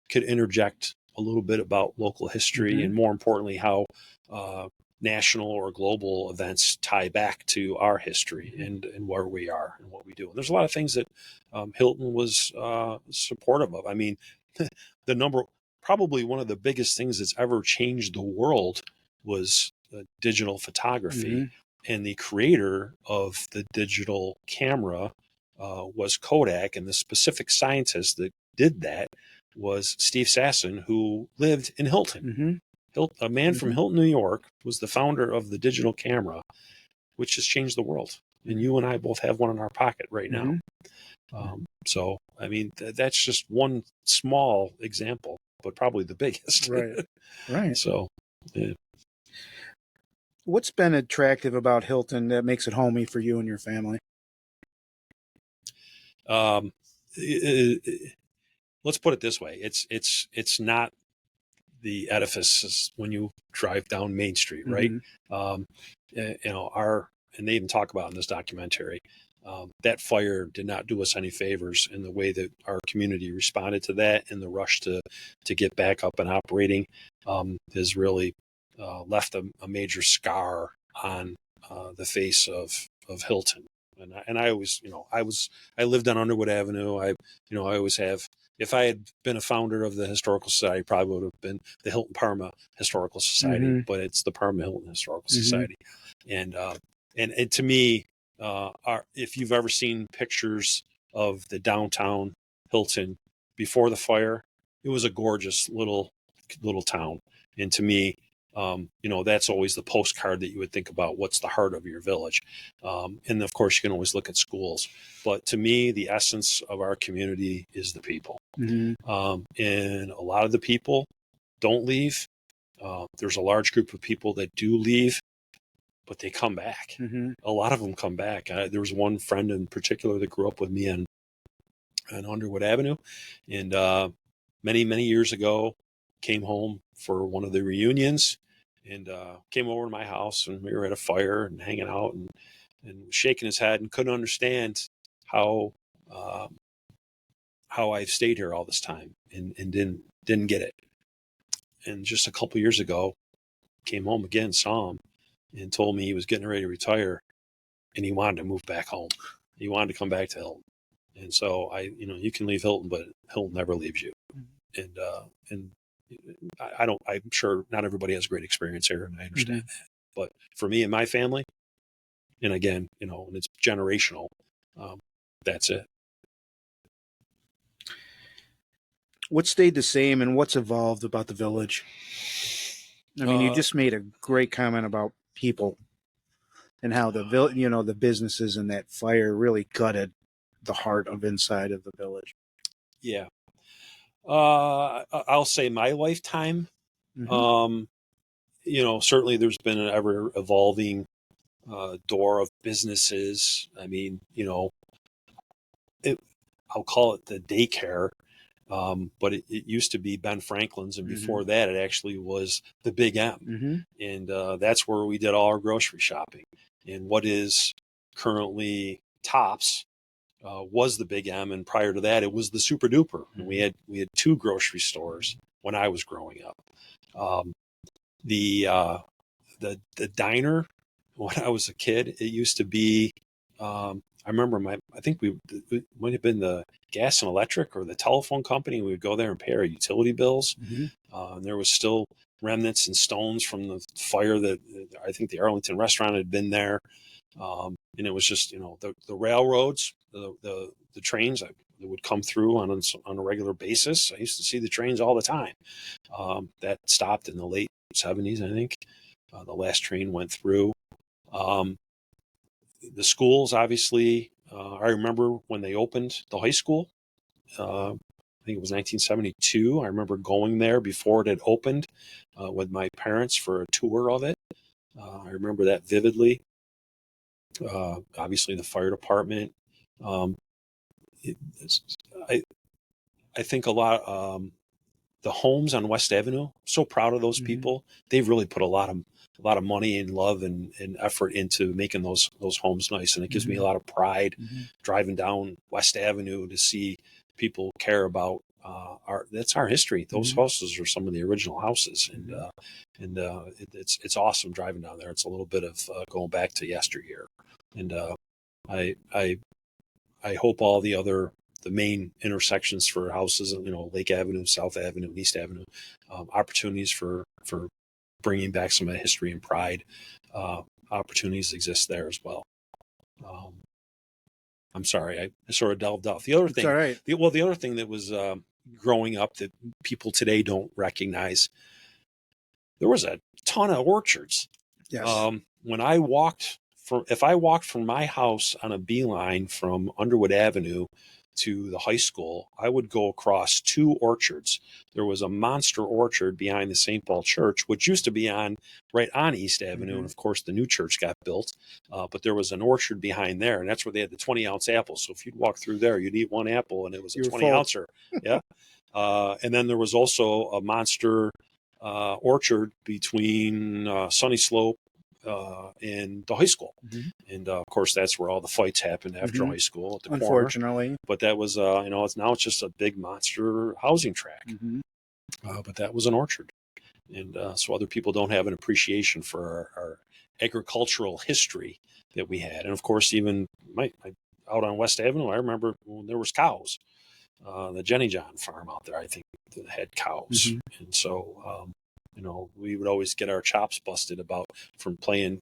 could interject a little bit about local history, and more importantly, how national or global events tie back to our history and where we are and what we do. And there's a lot of things that Hilton was supportive of. I mean, probably one of the biggest things that's ever changed the world was digital photography. And the creator of the digital camera was Kodak, and the specific scientist that did that was Steve Sasson, who lived in Hilton. A man from Hilton, New York, was the founder of the digital camera, which has changed the world. And you and I both have one in our pocket right now. So, I mean, that's just one small example, but probably the biggest.
Right.
So, yeah.
What's been attractive about Hilton that makes it homey for you and your family?
Um, i- i- let's put it this way: it's not the edifices when you drive down Main Street, right?
Mm-hmm.
Um, our and they even talk about in this documentary that fire did not do us any favors in the way that our community responded to that, and the rush to get back up and operating has really left a major scar on the face of Hilton. And I always, I lived on Underwood Avenue. I always have. If I had been a founder of the historical society, probably would have been the Hilton Parma Historical Society,
Mm-hmm.
but it's the Parma Hilton Historical
Mm-hmm.
Society. And and to me, if you've ever seen pictures of the downtown Hilton before the fire, it was a gorgeous little town. And to me, that's always the postcard that you would think about. What's the heart of your village? And of course, you can always look at schools. But to me, the essence of our community is the people.
Mm-hmm.
And a lot of the people don't leave. There's a large group of people that do leave, but they come back.
Mm-hmm.
A lot of them come back. There was one friend in particular that grew up with me on Underwood Avenue, and many years ago, came home for one of the reunions, and came over to my house, and we were at a fire and hanging out, and shaking his head, and couldn't understand how uh, how I've stayed here all this time, and didn't get it. And just a couple years ago, came home again, saw him, and told me he was getting ready to retire, and he wanted to move back home. He wanted to come back to Hilton. And so you can leave Hilton, but Hilton never leaves you. And I don't. I'm sure not everybody has a great experience here, and I understand
Mm-hmm.
that. But for me and my family, and again, and it's generational. Um, that's it.
What stayed the same and what's evolved about the village? I mean, you
Uh,
just made a great comment about people and how the businesses and that fire really gutted the heart of inside of the village.
yeah. I'll say my lifetime.
Mm-hmm.
Um, certainly there's been an ever evolving door of businesses. I mean, it, I'll call it the daycare, but it used to be Ben Franklin's, and
Mm-hmm.
before that, it actually was the Big M,
Mm-hmm.
and that's where we did all our grocery shopping. And what is currently Tops was the Big M, and prior to that, it was the Super Duper. And we had two grocery stores when I was growing up. Um, the the diner when I was a kid, it used to be. I remember I think it might have been the gas and electric or the telephone company. We would go there and pay our utility bills.
Mm-hmm.
And there was still remnants and stones from the fire that I think the Arlington restaurant had been there. And it was just, the railroads, the trains that would come through on a regular basis. I used to see the trains all the time. That stopped in the late 70s, I think. The last train went through. Um, the schools, obviously, I remember when they opened the high school. I think it was 1972. I remember going there before it had opened with my parents for a tour of it. I remember that vividly. Obviously, the fire department. Um, it, I I think a lot. The homes on West Avenue. So proud of those
Mm-hmm.
people. They've really put a lot of money and love and effort into making those homes nice, and it gives me a
Mm-hmm.
lot of pride
Mm-hmm.
driving down West Avenue to see people care about that's our history. Those
Mm-hmm.
houses are some of the original houses,
Mm-hmm.
it's awesome driving down there. It's a little bit of going back to yesteryear, and I I I hope all the main intersections for houses, Lake Avenue, South Avenue, East Avenue, opportunities for bringing back some of the history and pride, opportunities exist there as well. Um, I'm sorry, I sort of delved off. The other
It's all
thing,
right.
the other thing that was growing up that people today don't recognize, there was a ton of orchards.
Yes.
When I walked if I walked from my house on a beeline from Underwood Avenue to the high school, I would go across two orchards. There was a monster orchard behind the St. Paul Church, which used to be right on East Avenue. And of course, the new church got built. But there was an orchard behind there, and that's where they had the 20-ounce apples. So if you'd walk through there, you'd eat one apple, and it was a 20-ouncer. Yeah. And then there was also a monster orchard between Sunny Slope and the high school. And of course, that's where all the fights happened after high school at the
Unfortunately.
corner. But that was, it's just a big monster housing tract. But that was an orchard. And so other people don't have an appreciation for our agricultural history that we had. And of course, even out on West Avenue, I remember when there was cows. The Jenny John farm out there, I think, had cows. And so, we would always get our chops busted from playing,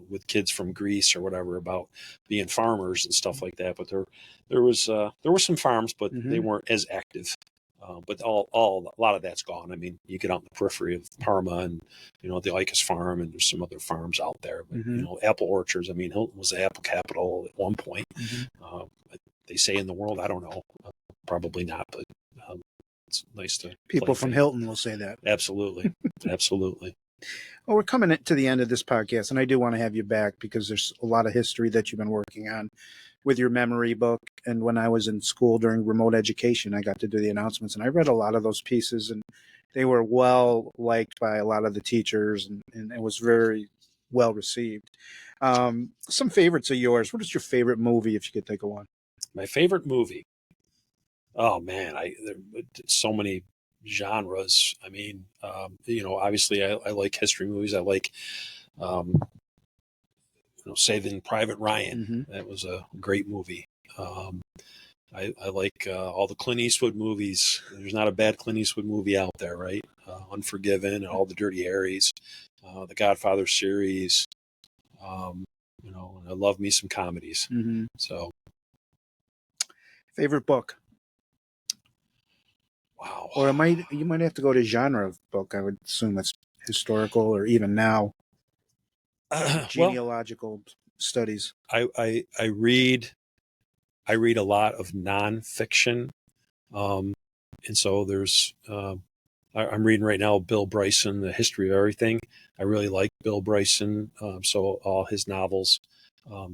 with kids from Greece or whatever about being farmers and stuff like that. But there were some farms, but they weren't as active. But a lot of that's gone. I mean, you get out in the periphery of Parma and, the Icus farm, and there's some other farms out there. But, apple orchards, I mean, Hilton was the apple capital at one point. They say in the world, I don't know, probably not, but it's nice to
people from Hilton will say that.
Absolutely. Absolutely.
Well, we're coming to the end of this podcast, and I do want to have you back because there's a lot of history that you've been working on with your memory book. And when I was in school during remote education, I got to do the announcements, and I read a lot of those pieces, and they were well liked by a lot of the teachers, and it was very well received. Some favorites of yours. What is your favorite movie, if you could think of one?
My favorite movie. Oh man, there so many genres. I mean, obviously I like history movies. I like, Saving Private Ryan. That was a great movie. I like all the Clint Eastwood movies. There's not a bad Clint Eastwood movie out there, right? Unforgiven and all the Dirty Harrys, the Godfather series. And I love me some comedies. So,
favorite book.
Wow.
Or you might have to go to genre of book. I would assume it's historical or even now genealogical studies.
I read a lot of nonfiction, and so there's I'm reading right now Bill Bryson, The History of Everything. I really like Bill Bryson, so all his novels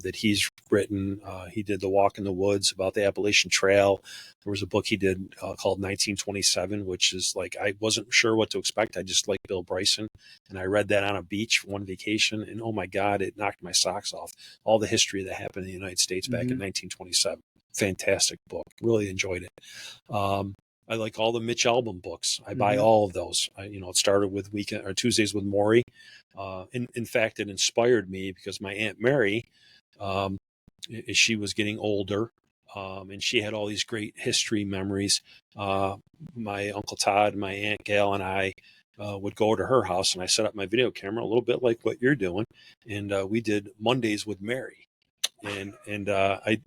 that he's written. He did The Walk in the Woods about the Appalachian Trail. There was a book he did called 1927, which is like, I wasn't sure what to expect. I just like Bill Bryson. And I read that on a beach one vacation, and oh my God, it knocked my socks off. All the history that happened in the United States back in 1927. Fantastic book. Really enjoyed it. I like all the Mitch Albom books. I buy all of those. It started with Tuesdays with Maury. In fact, it inspired me because my Aunt Mary, as she was getting older, and she had all these great history memories. My Uncle Todd, my Aunt Gail, and I would go to her house, and I set up my video camera a little bit like what you're doing, and we did Mondays with Mary, and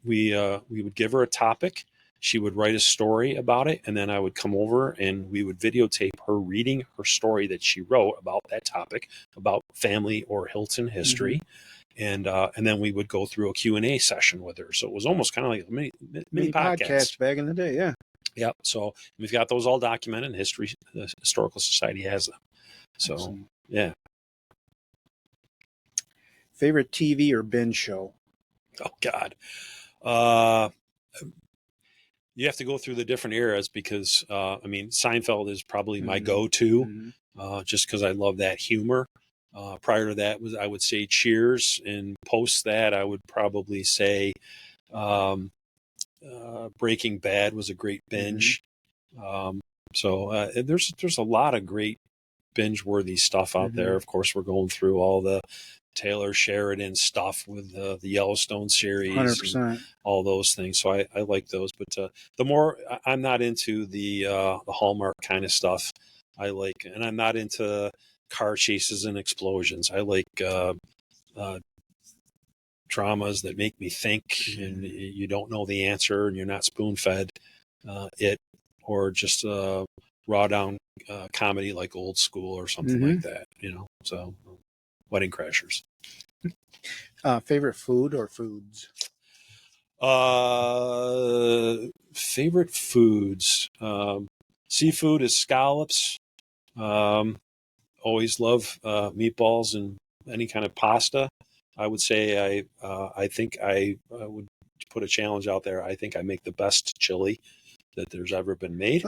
we would give her a topic. She would write a story about it, and then I would come over and we would videotape her reading her story that she wrote about that topic, about family or Hilton history. And then we would go through a Q&A session with her. So it was almost kind of like a mini podcast
back in the day, yeah.
Yep. So we've got those all documented, and the Historical Society has them. So, excellent. Yeah.
Favorite TV or binge show?
Oh, God. You have to go through the different eras because, Seinfeld is probably my go-to, just because I love that humor. Prior to that, I would say Cheers, and post that, I would probably say Breaking Bad was a great binge. So there's a lot of great binge-worthy stuff out there. Of course, we're going through all the Taylor Sheridan stuff with the Yellowstone series,
100%.
all those things. So I like those, but the more I'm not into the Hallmark kind of stuff. And I'm not into car chases and explosions. I like dramas that make me think, and you don't know the answer, and you're not spoon fed or just raw down comedy like Old School or something like that. So. Wedding Crashers.
Favorite food or foods?
Favorite foods. Seafood is scallops. Um, Always love meatballs and any kind of pasta. I would say I think I would put a challenge out there. I think I make the best chili that there's ever been made.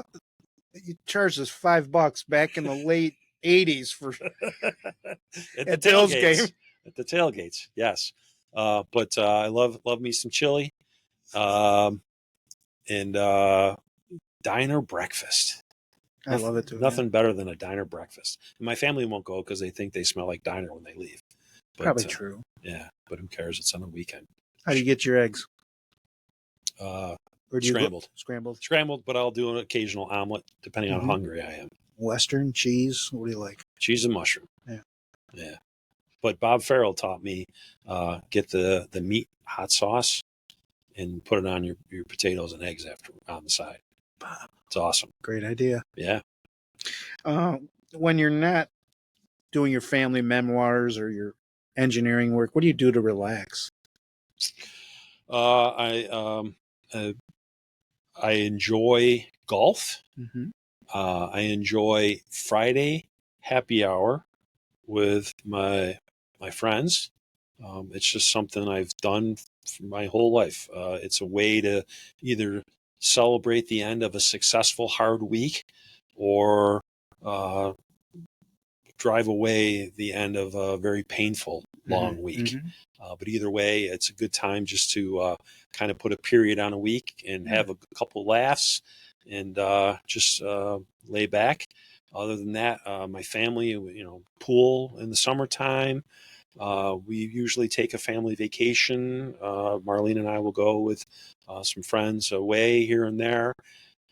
You charged us $5 back in the late '80s for
At the
at Bill's
tailgates.
game.
At the tailgates, yes. But I love me some chili, um, and diner breakfast.
I love it too.
Nothing better than a diner breakfast. And my family won't go because they think they smell like diner when they leave. But,
Probably true.
Yeah, but who cares? It's on a weekend.
How do you get your eggs?
Or
do you
scrambled.
Scrambled.
But I'll do an occasional omelet depending on how hungry I am.
Western cheese. What do you like?
Cheese and mushroom.
Yeah.
But Bob Farrell taught me get the meat hot sauce and put it on your potatoes and eggs after on the side. It's awesome.
Great idea.
Yeah.
When you're not doing your family memoirs or your engineering work, what do you do to relax?
I enjoy golf.
Mm-hmm.
I enjoy Friday happy hour with my friends. It's just something I've done for my whole life. It's a way to either celebrate the end of a successful hard week or drive away the end of a very painful long week. But either way, it's a good time just to kind of put a period on a week and have a couple laughs and just lay back. Other than that, my family, pool in the summertime. We usually take a family vacation. Marlene and I will go with some friends away here and there.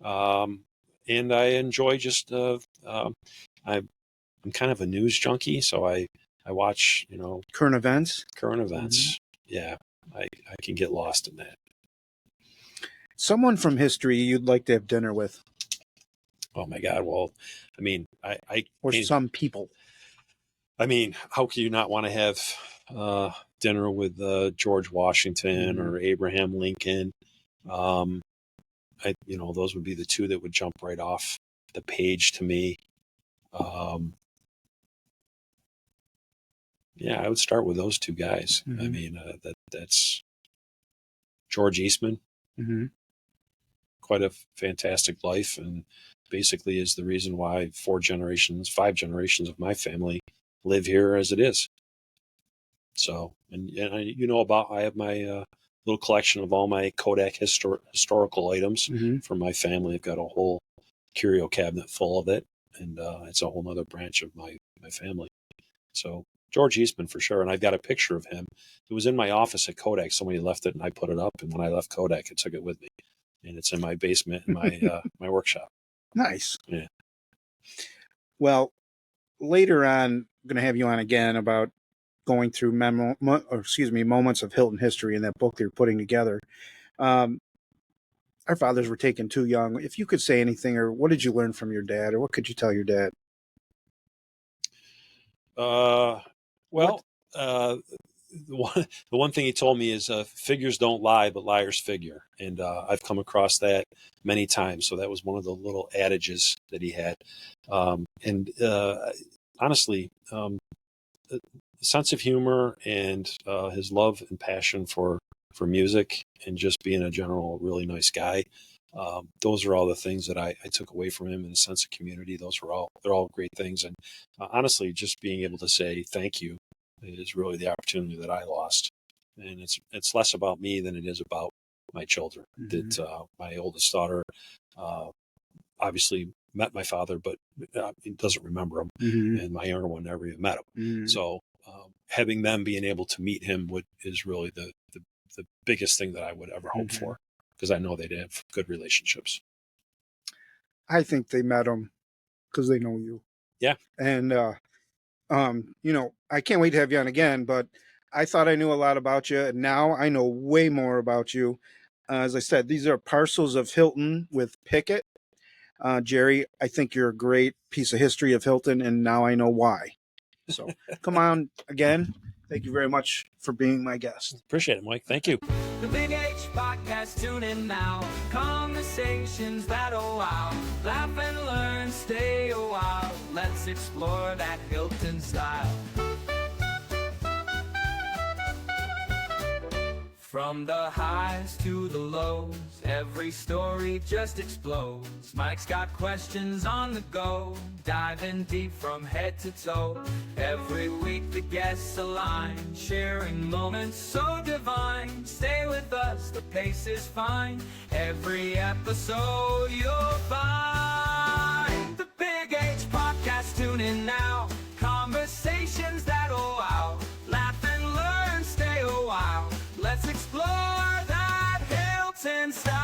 And I enjoy just, I'm kind of a news junkie, so I watch,
Current events.
Yeah, I can get lost in that.
Someone from history you'd like to have dinner with?
Oh my God! Well, I mean,
some people.
I mean, how can you not want to have dinner with George Washington or Abraham Lincoln? Those would be the two that would jump right off the page to me. Yeah, I would start with those two guys. I mean, that's George Eastman. Quite a fantastic life, and basically is the reason why 5 generations of my family live here as it is. So, and I have my little collection of all my Kodak historical items from my family. I've got a whole curio cabinet full of it, and it's a whole other branch of my family. So George Eastman for sure. And I've got a picture of him. It was in my office at Kodak. Somebody left it and I put it up. And when I left Kodak, I took it with me. And it's in my basement in my my workshop.
Nice.
Yeah.
Well, later on, I'm going to have you on again about going through moments of Hilton history in that book that you're putting together. Our fathers were taken too young. If you could say anything, or what did you learn from your dad, or what could you tell your dad?
The one thing he told me is figures don't lie, but liars figure. And I've come across that many times. So that was one of the little adages that he had. Honestly, sense of humor and his love and passion for music and just being a general really nice guy. Those are all the things that I took away from him, and a sense of community. They're all great things. And honestly, just being able to say thank you is really the opportunity that I lost. And it's less about me than it is about my children. That my oldest daughter obviously met my father, but doesn't remember him. And my younger one never even met him. So having them being able to meet him is really the biggest thing that I would ever hope for, because I know they'd have good relationships.
I think they met him because they know you.
Yeah.
And, I can't wait to have you on again, but I thought I knew a lot about you, and now I know way more about you. As I said, these are Parcels of Hilton with Pickett. Jeri, I think you're a great piece of history of Hilton, and now I know why. So come on again. Thank you very much for being my guest.
Appreciate it, Mike. Thank you.
The Big H Podcast, tune in now. Conversations that'll wow. Laugh and learn, stay a while. Let's explore that Hilton style. From the highs to the lows, every story just explodes. Mike's got questions on the go, diving deep from head to toe. Every week the guests align, sharing moments so divine. Stay with us, the pace is fine. Every episode you'll find. The Big H Podcast, tune in now. Conversations that'll wow. Laugh and learn, stay a while. Let's explore that Hilton style.